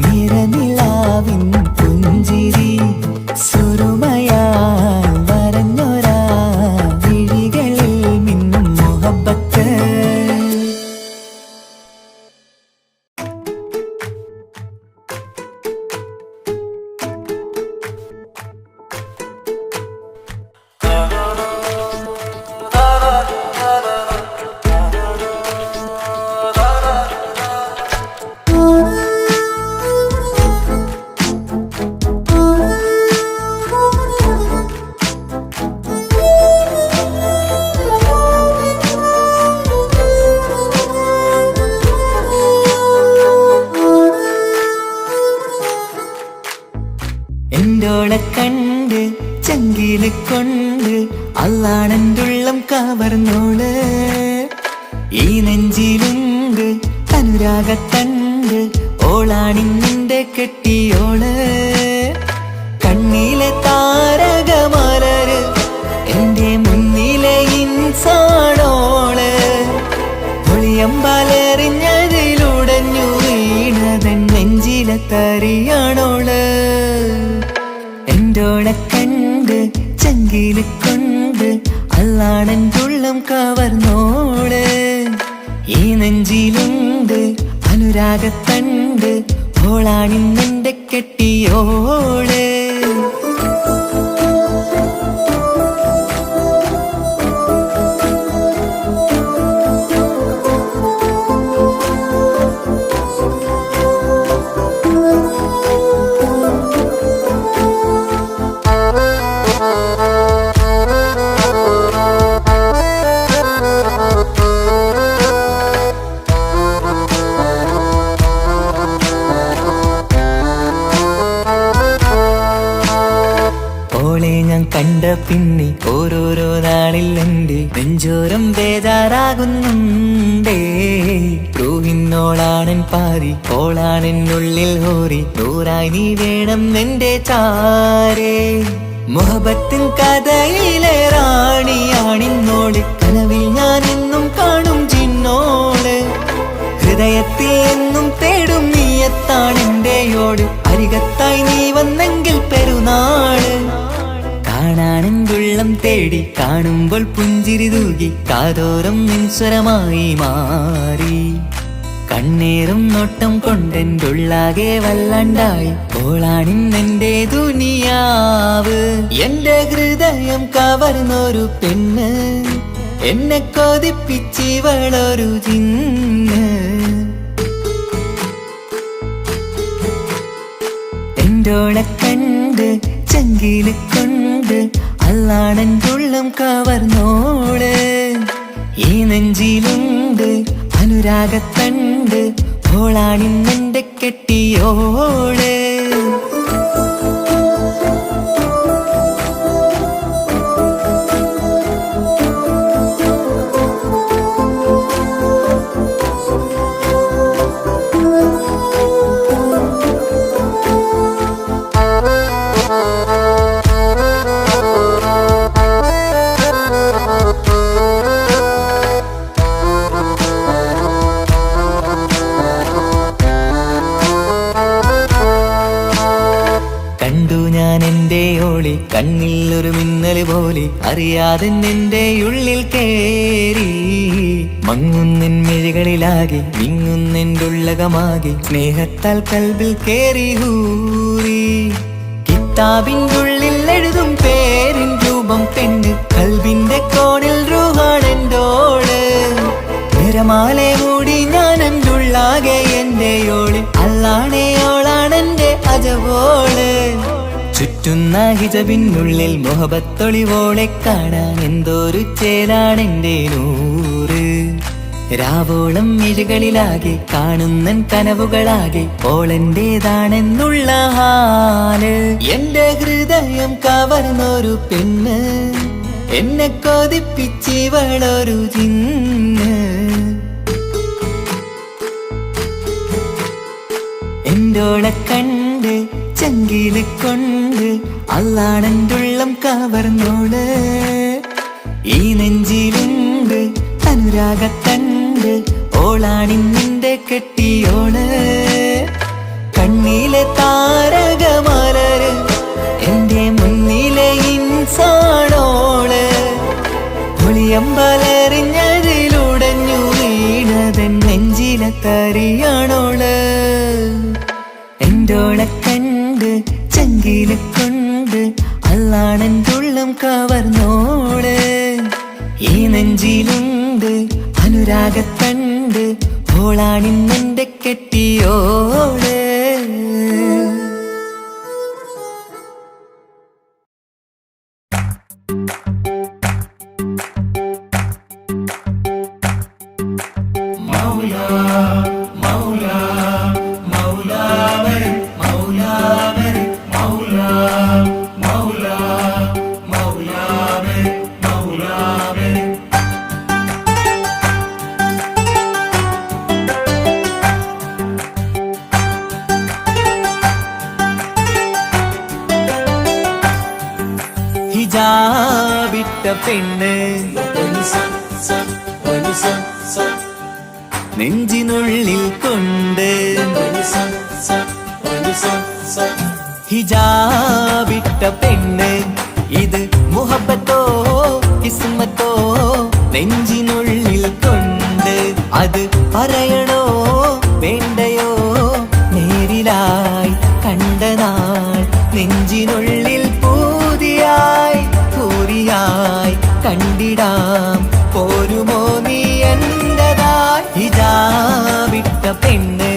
നിറനിലാവിൻ പുഞ്ചിരി സുറുമയാൽ വരഞ്ഞൊരാ വിഴികളിൽ മിന്നും മുഹബത്ത് എന്തോളെ കണ്ട് ചങ്കില് കൊണ്ട് അള്ളാണെന്തുള്ളം കവർന്നോള് ഈ നെഞ്ചിലുണ്ട് അനുരാഗത്തണ്ട് ഓളാണിന്നിന്റെ കെട്ടിയോള് കണ്ണിലെ താരകമലര് എന്റെ മുന്നിലെ ഇൻസാണോള് ഒളിയമ്പാലെറിഞ്ഞതിലുടഞ്ഞു വീണതൻ നെഞ്ചിലെ തറിയാണോള് എന്തോളെ കണ്ട് ചങ്കില് കൊണ്ട് അള്ളാണെന്തുള്ളം കവർന്നോള് ഈ നെഞ്ചിലുണ്ട് അനുരാഗത്തണ്ട് ഓളാണിന്നെന്റെ കെട്ടിയോള് കണ്ട പിന്നെ ഓരോരോ നാളിൽ എൻ്റെ നെഞ്ചോരം ബേജാറാകുന്നുണ്ടേ. റൂഹിന്നോളാണൻ പാതി ഓളാണെന്നുള്ളിൽ ഹോറി നൂറായി നീ വേണം നിന്റെ ചാരേ. മുഹബത്തിൻ കഥയിലെ റാണിയാണിന്നോട് കനവിൽ ഞാൻ എന്നും കാണും ചിന്നോട്. ഹൃദയത്തിൽ എന്നും തേടും നീയത്താണെന്റെയോട് അരികത്തായി നീ വന്നെങ്കിൽ പെരുന്നാള്. കാണാനെന്തുള്ളം തേടി കാണുമ്പോൾ പുഞ്ചിരി തൂകി കാതോരം നിൻസ്വരമായി മാറി. കണ്ണേറും നോട്ടം കൊണ്ടെന്തുള്ളാകെ വല്ലാണ്ടായി ഓളാണിന്നെന്റെ ദുനിയാവ്. എന്റെ ഹൃദയം കവർന്നൊരു പെണ്ണ് എന്നെ കൊതിപ്പിച്ചിവളൊരു ജിന്ന്. എന്റോളെ കണ്ട് ചങ്കില് കൊണ്ട് അല്ലാണെന്തുള്ളം കവർന്നോള്. ഈ നെഞ്ചിലുണ്ട് അനുരാഗത്തണ്ട് ഓളാണിന്നെന്റെ കെട്ടിയോള്. കണ്ണിൽ ഒരു മിന്നല് പോലെ അറിയാതെ നിന്റെ ഉള്ളിൽ കേറി. മങ്ങുന്നിൻ മിഴികളിലാകെ വിങ്ങുന്നെണ്ടുള്ളകമാകെ സ്നേഹത്താൽ കൽബിൽ കേറി ഹൂറി. കിതാബിൻ്റെ ഉള്ളിൽ എഴുതും പേരിൻ രൂപം പെണ്ണ് കൽബിന്റെ കോണിൽ റൂഹാണെന്തോള്. നിറമാലെ മൂടി ഞാൻ എന്തുള്ളാകെ എന്റെ ഓള് അല്ലാണേയോളാണെന്റെ അജവോള്. ചുറ്റുന്ന ഹിജബിനുള്ളിൽ മുഹബത്തൊളിവോളെ കാണാൻ എന്തോരു ചേലാണെന്റെ നൂറ്. രാവോളം മിഴികളിലാകെ കാണുന്നൻ കനവുകളാകെ ഓളെന്റേതാണെന്നുള്ള ഹാല്. എന്റെ ഹൃദയം കവർന്നൊരു പെണ്ണ് എന്നെ കൊതിപ്പിച്ചിവളൊരു ജിന്ന്. എന്റോളെ കണ്ട് ചങ്കില് കൊണ്ട് അല്ലാണെന്തുള്ളം കവർന്നോള്. ഈ നെഞ്ചിലുണ്ട് അനുരാഗത്തണ്ട് ഓളാണിന്നിന്റെ കെട്ടിയോള്. കണ്ണിലെ താരകമലര് എന്റെ മുന്നിലെ ഇൻസാണോള്. ഒളിയമ്പലറിഞ്ഞതിലുടഞ്ഞു വീണതൻ നെഞ്ചിലെ തരിയാണോള്. എന്റോളെ കണ്ട് ചങ്കില് കൊണ്ട് അല്ലാണെന്തുള്ളം കവർന്നോള്. ഈ നെഞ്ചിലുണ്ട് അനുരാഗത്തണ്ട് ഓളാണിന്നെന്റെ കെട്ടിയോള്. ഹിജാബിട്ട പെണ്ണ് നെഞ്ചിനുള്ളിൽ കൊണ്ട്. ഹിജാബിട്ട പെണ്ണ് ഇത് മുഹബത്തോ കിസ്മത്തോ നെഞ്ചിനുള്ളിൽ കൊണ്ട്. അത് പറയണോ വേണ്ടയോ നേരിലായി കണ്ട നാൾ നെഞ്ചിനുള്ളിൽ പൂതിയായി പൂരിയായി കണ്ടിടാം. പോരുമോ നീ എന്റതായി ഹിജാബിട്ട പെണ്ണ്.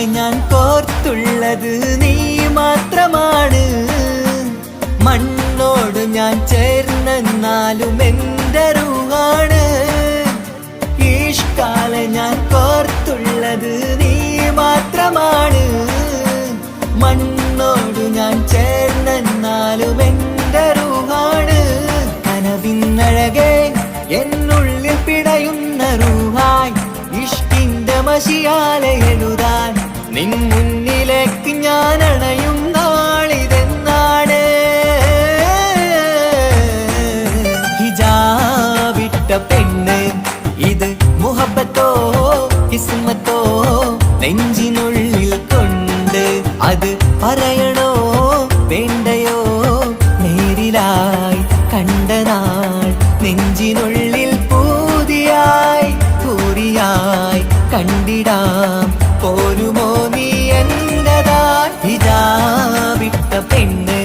ഇഷ്കാലെ ഞാൻ കോർത്തുള്ളത് നീ മാത്രമാണ്. മണ്ണോട് ഞാൻ ചേർന്നെന്നാലും എൻ്റെ റൂഹാണ്. ഇഷ്കാലെ ഞാൻ കോർത്തുള്ളത് നീ മാത്രമാണ്. മണ്ണോട് ഞാൻ ചേർന്നെന്നാലും എൻ്റെ റൂഹാണ്. കനവിന്നഴകെ എന്നുള്ളിൽ പിടയുന്ന റൂഹായ് ഇഷ്കിന്റെ മഷിയാലെ എഴുതാൻ നിൻ മുന്നിലേക്ക് ഞാൻ അണയും നാളിതെന്നാണ്. ഹിജാബിട്ട പെണ്ണ് ഇത് മുഹബത്തോ കിസ്മത്തോ നെഞ്ചിനുള്ളിൽ കൊണ്ട് അത് പറയണോ വേണ്ടയോ? നേരിലായി കണ്ട നാൾ നെഞ്ചിനുള്ളിൽ പൂതിയായി പൂരിയായി കണ്ടിടാം പോരുമോ നീ എന്റതായി? ഹിജാബിട്ട പെണ്ണ്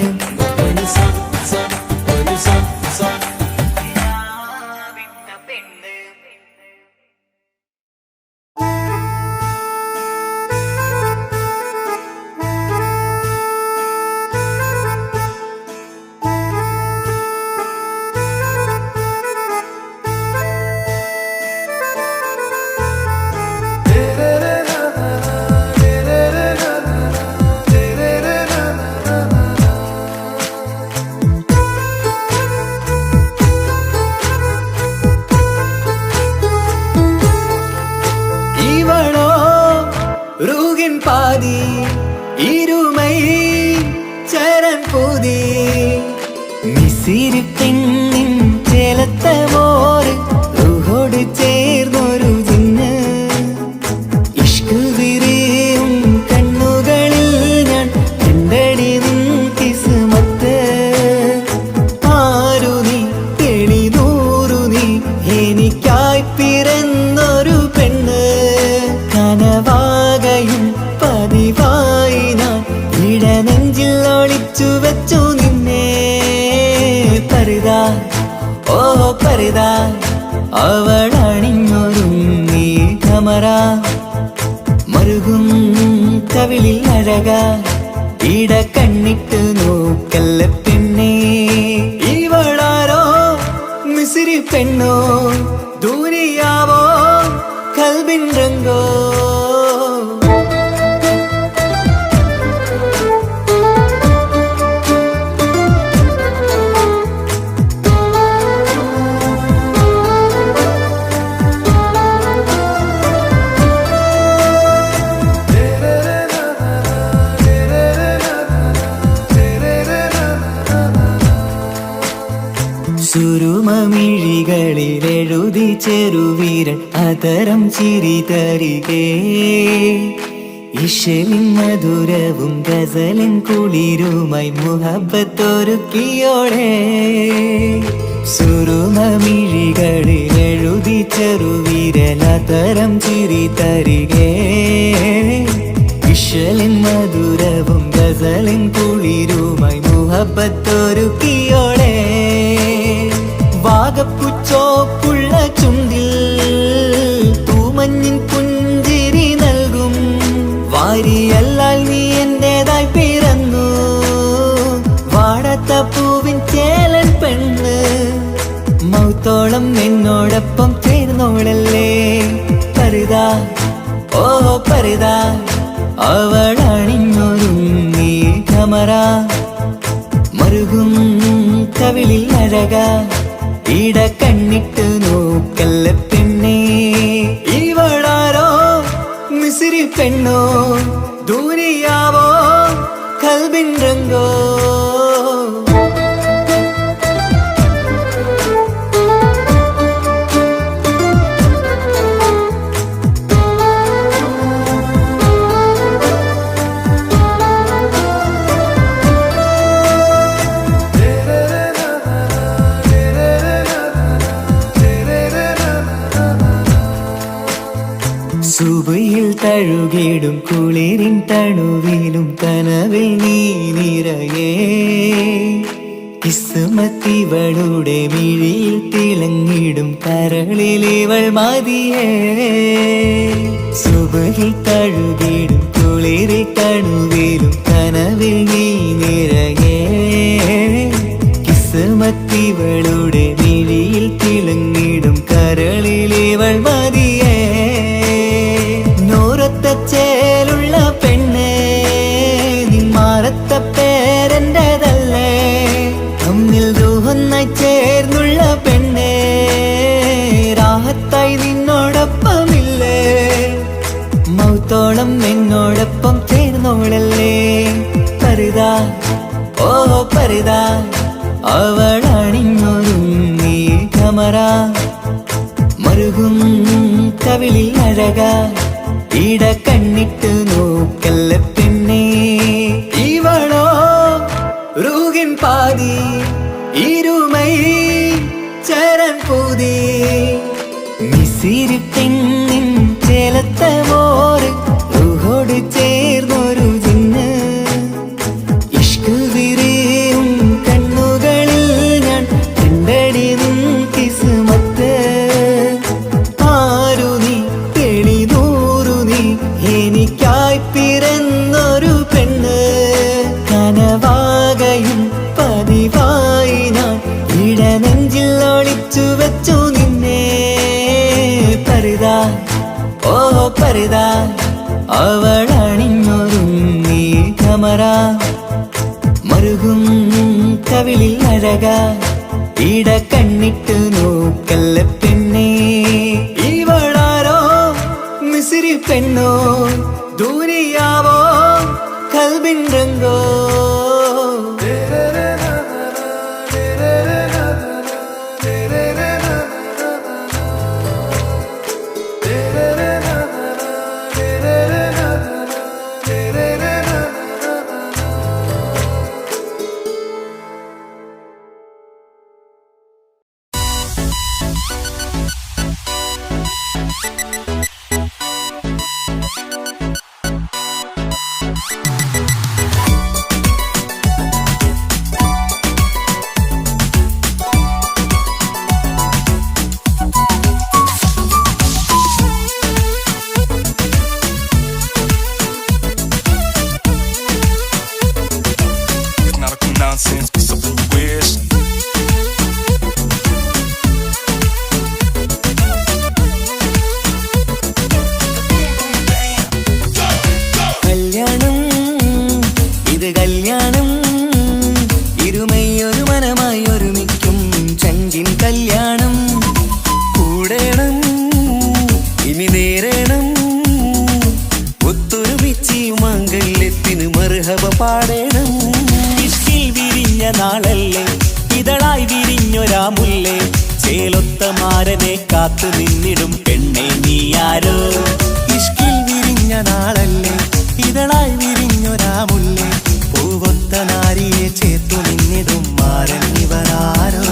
ഹിജാബിട്ട പെണ്ണ്. இவளோ ரூகின் பாதி இருமை சரண் பூதி மிசிறு പെണ്ണിൻ ചേലത്തെ മോര് റൂഹോട് ചേർന്നൊരു ജിന്ന്. ഇഷ്ക് വിരിയും കണ്ണുകളിൽ ഞാൻ കണ്ടടി നിൻ കിസ്മത്ത്. ആരു നീ തെളിനൂറു നീ എനിക്കായി പിറന്നൊരു പെണ്ണ്. കനവാകയും പതിവായി ഞാൻ ഇടനെഞ്ചിൽ ഒളിച്ചു വെച്ചു നിന്നെ. പരിതാ ഓ പരിതാ അവളണിഞ്ഞൊരുങ്ങി കമറ മരുകും കവിളിൽ അഴക ഇട കണ്ണിട്ട് നോക്കല്ല പെണ്ണേ. ഇവളാരോ മിസിരി പെണ്ണോ ദൂരിയാവോ കൽബിൻ രംഗോ? സുരുമമിഴികളിൽ എഴുതി ചെറുവീരൻ അതരം ചിരി തരികേ. ഇശലിൻ മധുരവും ഗസലിൻ കുളിരുമായി മുഹബത്തൊരുക്കിയോടെ. സുരുമമിഴികളിൽ എഴുതി ചെറുവീരൻ അതരം ചിരി തരികേ. ഇശലിൻ മധുരവും ഗസലിൻ കുളിരുമായി മുഹബത്തൊരുക്കിയോടെ. വാഗപ്പുച്ചോപ്പുള്ള ചുണ്ടിൽ തൂമഞ്ഞിൻ പുഞ്ചിരി നൽകും. വാരിയല്ലാൽ നീ എന്റേതായി പിറന്നു. വാടാത്ത പൂവിൻ ചേലൻ പെണ്ണ് മൗത്തോളം എന്നോടൊപ്പം ചേർന്നോളല്ലേ. പരിതാ ഓ പരിതാ അവളണിഞ്ഞൊരുങ്ങി കമറ മരുകും കവിളിൽ അഴക ഇട കണ്ണിട്ട് നോക്കല്ല പെണ്ണേ. ഇവളാരോ മിസിരി പെണ്ണോ ദൂരിയാവോ കൽബിൻ രംഗോ? സുബയിൽ തഴുകിടും കുളിരിൻ തണുവിലും കനവിൽ നീ നിറയേ. കിസ്മത്തിവളുടെ മിഴിയിൽ തിളങ്ങിടും കരളിലിവൾ മതിയേ. സുബയിൽ തഴുകിടും കുളിരിൽ കണുവേലും കനവിൽ നീ നിറയേ കിസ്മത്തിവളുടെ മിഴിയിൽ തിളങ്ങിടും കരളിലിവൾ മതിയേ നോരത്ത ചേലുള്ള പെണ്ണേ നിന്മാറത്ത പേരെൻ്റെതല്ലേ തമ്മിൽ ദൂഹൊന്നായി ചേർന്നുള്ള പെണ്ണേ രാഹത്തായി നിന്നോടൊപ്പമില്ലേ മൗത്തോളം എന്നോടൊപ്പം ചേർന്നോളല്ലേ പരിതാ ഓ പരിതാ അവളണിഞ്ഞൊരുങ്ങി കമറ മറുകും കവിളിൽ അഴക ഇട കണ്ണിട്ട് നോക്കല്ല പെണ്ണേ ഇവളോ റൂകിൻ പാതി ഇരുമൈ ചരൻ പൂതി മിസിരി പെണ്ണിൻ ചേലത്ത മോറ് റൂഹോട് ചേർന്നൊരു ജിന്ന് ഇഷ്ക് വിരിയും കണ്ണുകളിൽ ഞാൻ കണ്ടടി നിൻ കിസ്മത്ത് ആരു നീ തെളിനൂറു നീ എനിക്കായി പിറന്നൊരു പെണ്ണ് കനവാകയും പതിവായി ഞാൻ ഇടനെഞ്ചിൽ ഒളിച്ചു വെച്ചു നിന്നെ പരിതാ ഓ പരിതാ അവളണിഞ്ഞൊരുങ്ങി കമറ മറുകും കവിളിൽ അഴക ഇട കണ്ണിട്ട് നോക്കല്ല പെണ്ണേ ഇവളാരോ മിസിരി പെണ്ണോ ദൂരിയാവോ കൽബിൻ രംഗോ കാത്തു നിന്നിടും പെണ്ണെ നീയാരോ ഇഷ്കിൽ വിരിഞ്ഞ നാളല്ലേ ഇതളായി വിരിഞ്ഞൊരാമുല്ലേ പൂവൊത്ത നാരിയെ ചേർത്തു നിന്നിടും മാരൻ ഇവരാരോ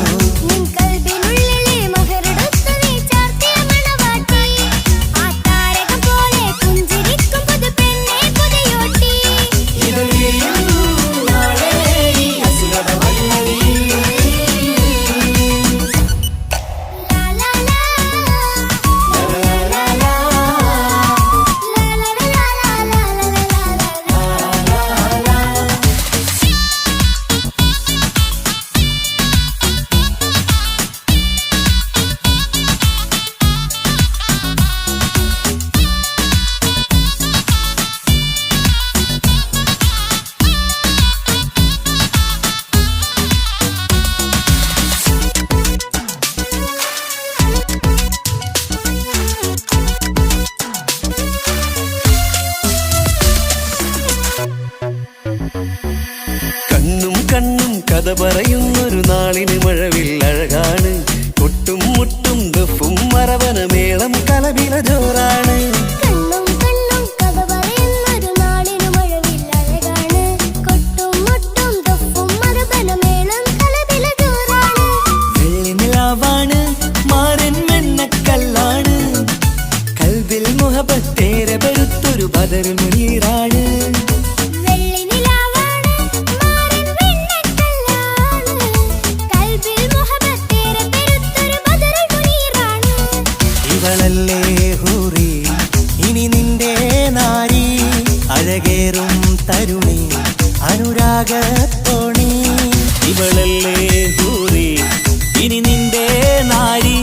കഥ പറയുന്നൊരു നാളിന് മഴവിൽ അഴകാണ് കൊട്ടും മുട്ടും ദഫും മറവന മേളം കലപില ജോറാണ് വെള്ളിനിലാവാണ് മാരൻ വെണ്ണക്കല്ലാണ് കൽബിൽ മുഹബത്തേറെ പെരുത്തൊരു ബദർ മുനീറാണ് അഴകേറും തരുണി അനുരാഗത്തോണി ഇവളല്ലേ ഹൂറി ഇനി നിന്റെ നാരി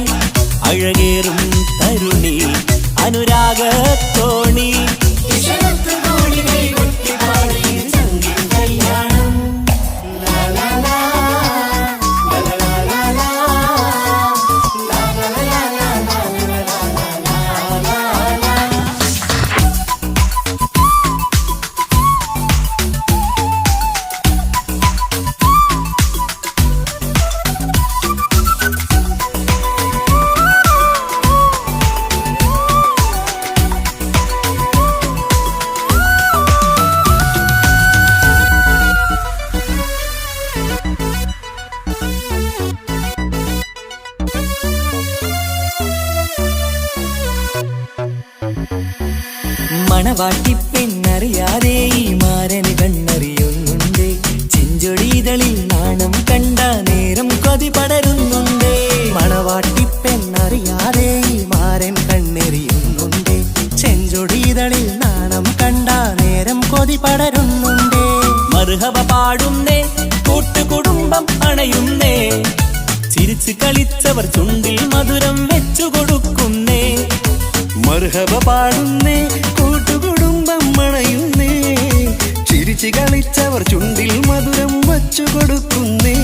അഴകേറും തരുണി അനുരാഗത്തോണി മണവാട്ടിപ്പെണ്ണറിയാതെ ഈ മാരന് കണ്ണറിയുന്നുണ്ട് ചെഞ്ചൊടിതളിൽ നാണം കണ്ട നേരം കൊതി പടരുന്നുണ്ട് മണവാട്ടിപ്പെണ്ണറിയാതെ ഈ മാരൻ കണ്ണെറിയുന്നുണ്ട് ചെഞ്ചൊടിതളിൽ നാണം കണ്ട നേരം കൊതി പടരുന്നുണ്ട് മർഹബ പാടുന്നേ കൂട്ടുകുടുംബം അണയുന്നേ ചിരിച്ചു കളിച്ചവർ ചുണ്ടിൽ മധുരം വെച്ചു കൊടുക്കുന്നേ മർഹബ പാടുന്നേ കൂട്ടുകുടുംബം മണയുന്നേ ചിരിച്ചു കളിച്ചവർ ചുണ്ടിൽ മധുരം വച്ചു കൊടുക്കുന്നേ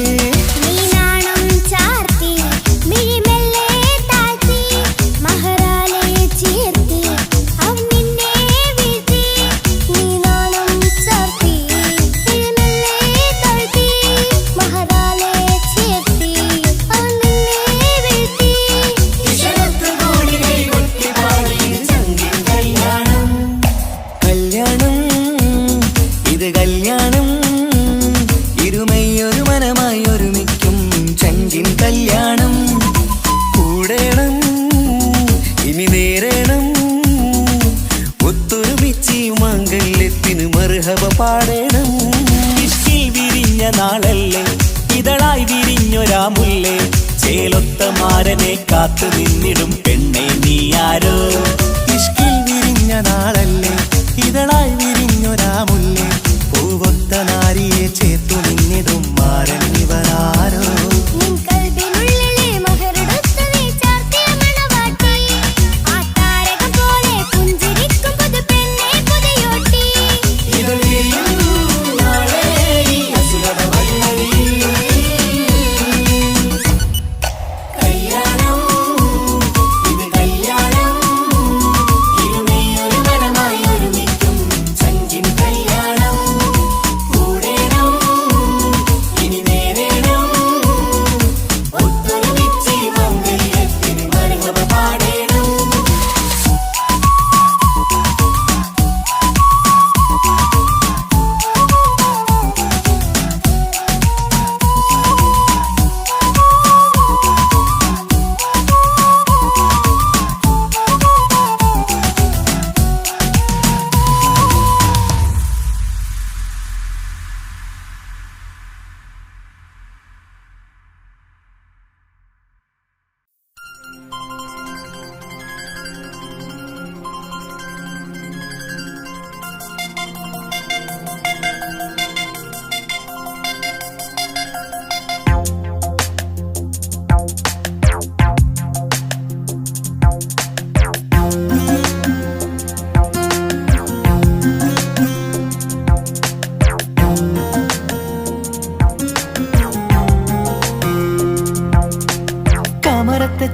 പാടേണം ഇഷ്കിൽ വിരിഞ്ഞ നാളല്ലേ ഇതളായി വിരിഞ്ഞൊരാ മുല്ലേ ചേലൊത്ത മാരനെ കാത്തു നിന്നിടും പെണ്ണെ നീ ആരോ ഇഷ്കിൽ വിരിഞ്ഞ നാളല്ലേ ഇതളായി വിരിഞ്ഞൊരാ മുല്ലേ പൂവൊത്ത നാരിയെ ചേർത്തു നിന്നിടും മാരൻ ഇവരാരോ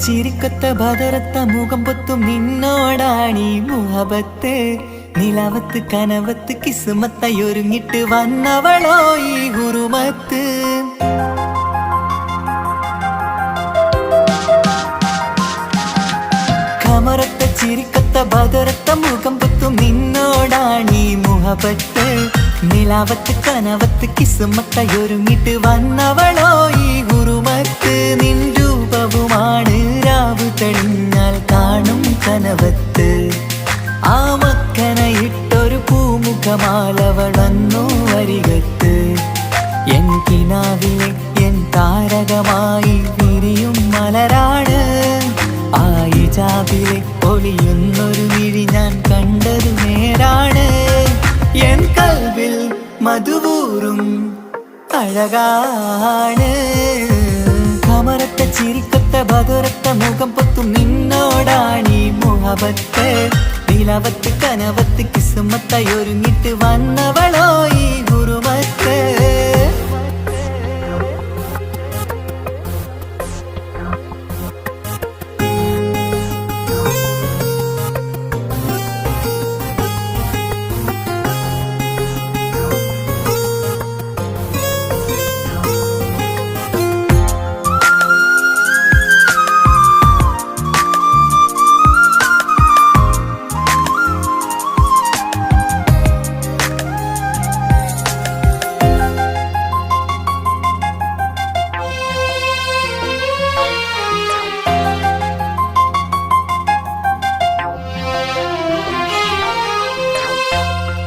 ചിരിക്കൊത്ത ബദറത്ത മുഖം പൊത്തും നിന്നോടാണീ മുഹബത്ത് നിലവത്ത് കനവത്ത് കിസ്മത്തയൊരുങ്ങിട്ട് വന്നവളോ ഈ ഗുരുമത്ത് കമറത്ത ചിരിക്കൊത്ത ബദറത്ത മുഖം പൊത്തും നിന്നോടാണീ മുഹബത്ത് നിലവത്ത് കനവത്ത് കിസ്മത്തയൊരുങ്ങിട്ട് വന്നവളോ ഈ ഗുരുമത്ത് നിൻ രൂപവുമാണ് രാവ് തെളിഞ്ഞാൽ കാണും കനവത്ത് ആ മക്കനയിട്ടൊരു പൂമുഖമാലവളന്നു വരികത്ത് എൻ കിനാവിലെ എൻ താരകമായി വിരിയും മലരാണ് ആ ഇജാബിലെ ഒളിയുന്നൊരു വിഴി ഞാൻ കണ്ടതു നേരാണ് എൻ കൽവിൽ മധുവൂറും അഴകാണ്. കമറത്ത ചിരിക്കത്ത ബദുരത്ത മുഖം പൊത്തും നിന്നോടാണീ മുഹബത്ത്. നിലവത്ത് കനവത്ത് കിസ്മത്തായി ഒരുങ്ങിട്ട് വന്നവളോ ഈ ഗുരുമത്ത്.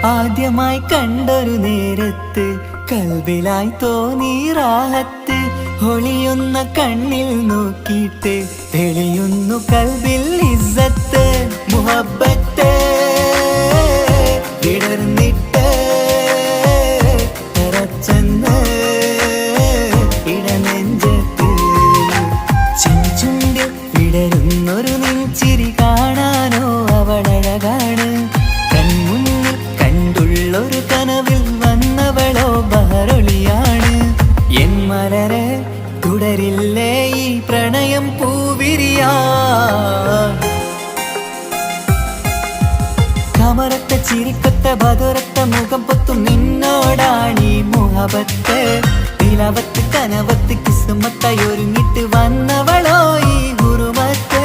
ആദ്യമായി കണ്ടൊരു നേരത്ത് കൽബിലായി തോന്നി റാഹത്ത്. ഒളിയുന്ന കണ്ണിൽ നോക്കിയിട്ട് തെളിയുന്നു കൽബിൽ ഇസ്സത്ത്. മുഹബ്ബത്ത് വിടർന്നിട്ട് തറച്ചെന്ന് ഇടനെഞ്ചത്ത്. ചെഞ്ചുണ്ടിൽ വിടരുന്നൊരു നെഞ്ചിരി കാണാനോ അവളഴകാണ്. കൺമുന്നിൽ കണ്ടുള്ളൊരു കനവിൽ വന്നവളോ ബഹറൊളിയാണ്. എൻ മലരെ തുടരില്ലേ ഈ പ്രണയം പൂവിരിയാ. കമറത്ത ചിരിക്കത്ത ബദുരത്ത മുഖം പൊത്തും നിന്നോടാണീ മുഹബത്ത്. നിലവത്ത് കനവത്ത് കിസ്മത്തായി ഒരുങ്ങിട്ട് വന്നവളോ ഈ ഗുരുമത്ത്.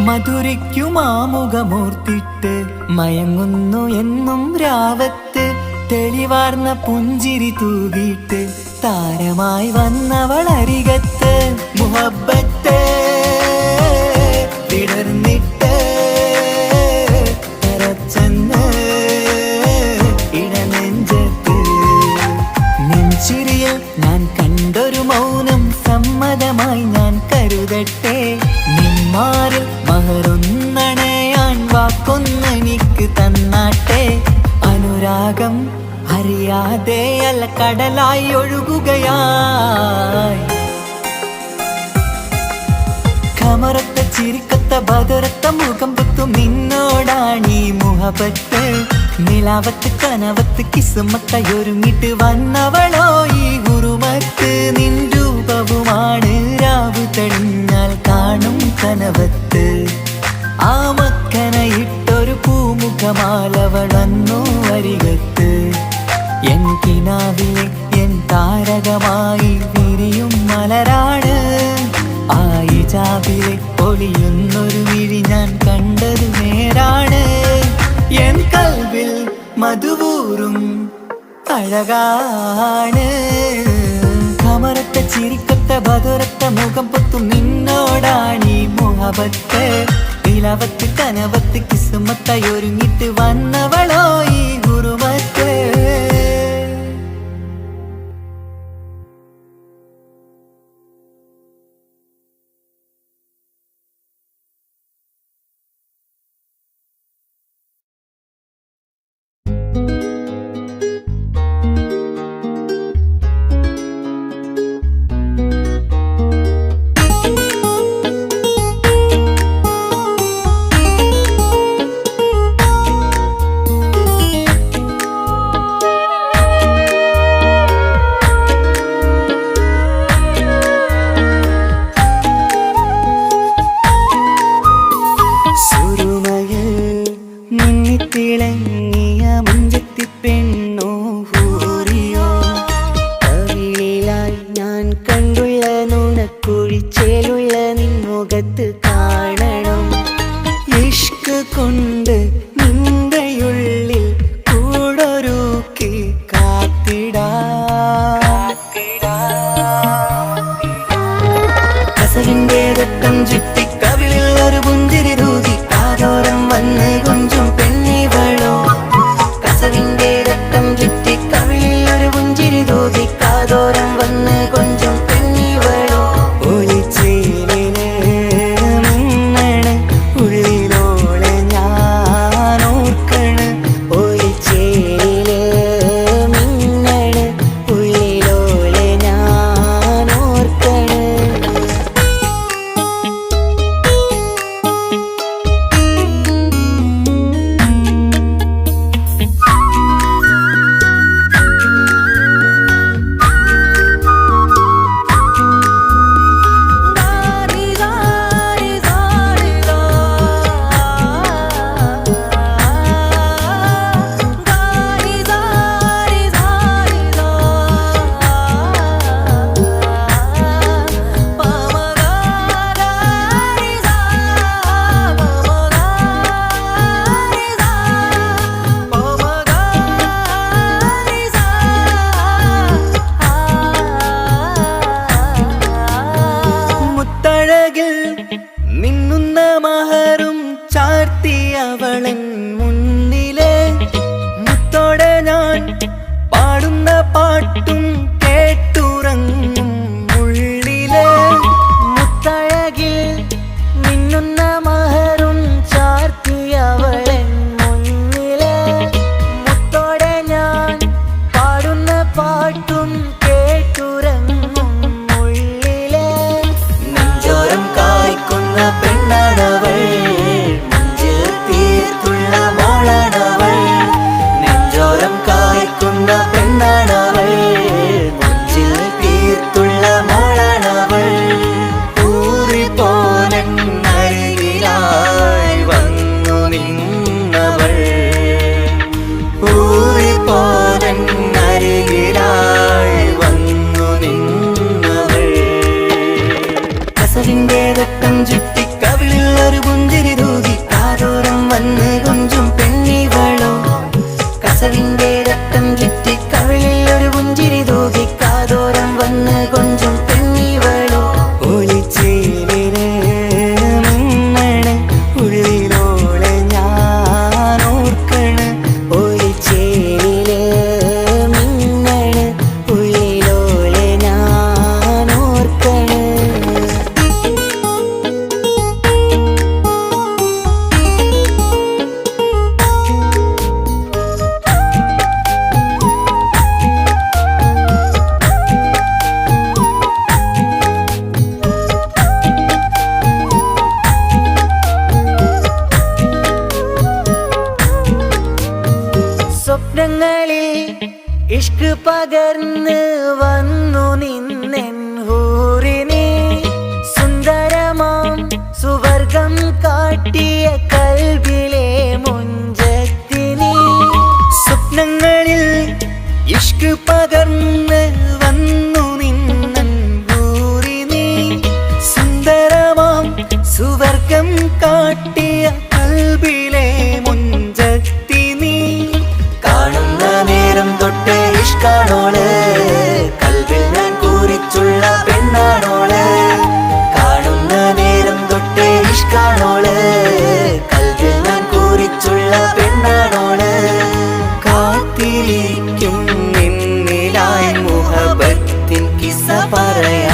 മധുരയ്ക്കുമാമുഖമോർത്തിട്ട് മയങ്ങുന്നു എന്നും രാവത്ത്. തെളിവാർന്ന പുഞ്ചിരി തൂകിയിട്ട് താരമായി വന്നവൾ അരികത്ത്. മുഹബ്ബത്ത് വിടർന്നിട്ട് തറച്ചെന്ന് ഇടനെഞ്ചത്ത്. നെഞ്ചിരിയിൽ ഞാൻ കണ്ടൊരു മൗനം സമ്മതമായി ഞാൻ കരുതട്ടെ. നിന്മാരിൽ മഹറൊന്നണയാൻ വാക്കൊന്നെനിക്ക് തന്നാട്ടെ. അനുരാഗം അറിയാതെ അല്ല കടലായി ഒഴുകുകയായി. കമറത്ത ചിരിക്കത്ത ബദുരത്ത മുഖം പൊത്തും നിന്നോടാണീ മുഹബത്ത്. നിലാവത്ത് കനവത്ത് കിസ്മത്തായി ഒരുങ്ങിട്ട് വന്നവളോ ഈ ഗുരുമത്ത്. നിൻ രൂപവുമാണ് രാവ് തെളിഞ്ഞാൽ കാണും കനവത്ത്. ആ മക്കനയിട്ടൊരു പൂമുഖമാലവളന്നു അരികത്ത്. എൻ കിനാവിലെ എൻ താരകമായി വിരിയും മലരാണ്. ആ ഇജാബിലെ ഒളിയുന്നൊരു വിഴി ഞാൻ കണ്ടതു നേരാണ്. എൻ കൽവിൽ മധുവൂറും അഴകാണ്. കമറത്ത ചിരിക്കത്ത ബദുരത്ത മുഖം പൊത്തും നിന്നോടാണീ മുഹബത്ത്. നിലവത്ത് കനവത്ത് കിസ്മത്തായി ഒരുങ്ങിട്ട് വന്നവളോ ഈ ഗുരുമത്ത്. തിളങ്ങിയ മുഞ്ചത്തി പെണ്ണോ ഹൂറിയോ. കവിളിലായി ഞാൻ കണ്ടുള്ള നുണക്കുഴിച്ചേലുള്ള നിൻ മുഖത്ത് കാണണോ. രക്തം ചുറ്റി കവിളിൽ ഒരു പുഞ്ചിരി തൂകി കാതോരം വന്ന് കൊഞ്ചും പെണ്ണിവളോ കസവിന്റെ രക്തം ചുറ്റി കവിളിൽ ഒരു പുഞ്ചിരി തൂകി കാതോരം വന്ന് കൊഞ്ചും പെണ്ണിവളോ ഒളിച്ചേലിന് മിന്നണ് ഉള്ളിലോളെ ഞാൻ ഓർക്കണ് ഒളിച്ചേലില് മിന്നണ് ഉള്ളിലോളെ ഞാൻ ഓർക്കണ് മുത്തഴകിൽ മിന്നുന്ന മഹറും ചാർത്തിയവളൻ മുന്നിലെ മുത്തോടെ ഞാൻ പാടുന്ന പാട്ടും കേട്ടുറങ്ങും ഉള്ളിലെ മുത്തഴകിൽ മിന്നുന്ന മഹറും ചാർത്തിയവളൻ മുന്നിലെ മുത്തോടെ ഞാൻ പാടുന്ന പാട്ടും കേട്ടുറങ്ങും ഉള്ളിലെ നെഞ്ചോരം കായ്ക്കുന്ന പെണ്ണാണവൾ നെഞ്ചിൽ തീർത്തുള്ള മോളാണവൾ നെഞ്ചോരം കായ്ക്കുന്ന പെണ്ണാണവൾ നെഞ്ചിൽ തീർത്തുള്ള മോളാണവൾ ഊറിപ്പോലൻ അരികിലായി വന്നു നിന്നവൾ ഊറിപ്പോലൻ അരികിലായി വന്നു നിന്നവൾ കസവിന്റെ രക്തം ചുറ്റി കവിളിൽ ഒരു പുഞ്ചിരി തൂകി കാതോരം വന്ന് കൊഞ്ചും പെണ്ണിവളോ കസവിന്റെ രക്തം ചുറ്റി കവിളിൽ ഒരു പുഞ്ചിരി തൂകി കാതോരം വന്ന് കൊഞ്ചും പെണ്ണിവളോ ഒളിച്ചേലിന് മിന്നണ് ഉള്ളിലോളെ ഞാൻ ഓർക്കണ് ഒളിച്ചേലില് മിന്നണ് ഉള്ളിലോളെ ഞാൻ ഓർക്കണ് സ്വപ്നങ്ങളിൽ ഇഷ്ക് പകർന്ന് വന്നു നിന്നെൻ ഹൂറിനെ സുന്ദരമാം സുവർഗം കാട്ടിയ കൽബിലെ മുഞ്ചത്തിനെ സ്വപ്നങ്ങളിൽ ഇഷ്ക് പകർന്ന് വന്നു നിന്നെൻ ഹൂറിനെ സുന്ദരമാം സുവർഗം കാട്ടിയ കൽബിലെ മുഞ്ചത്തിനെ കാണുന്ന നേരം തൊട്ട് ഇഷ്കാണോള് കൽവിൽ ഞാൻ കൂറിച്ചുള്ള പെണ്ണാണോള് കാണുന്ന നേരം തൊട്ട് ഇഷ്കാണോള് കൽവിൽ ഞാൻ കൂറിച്ചുള്ള പെണ്ണാണോള് കാത്തിരിക്കും നിന്നിലായി മുഹബത്തിൻ കിസ്സ പറയാ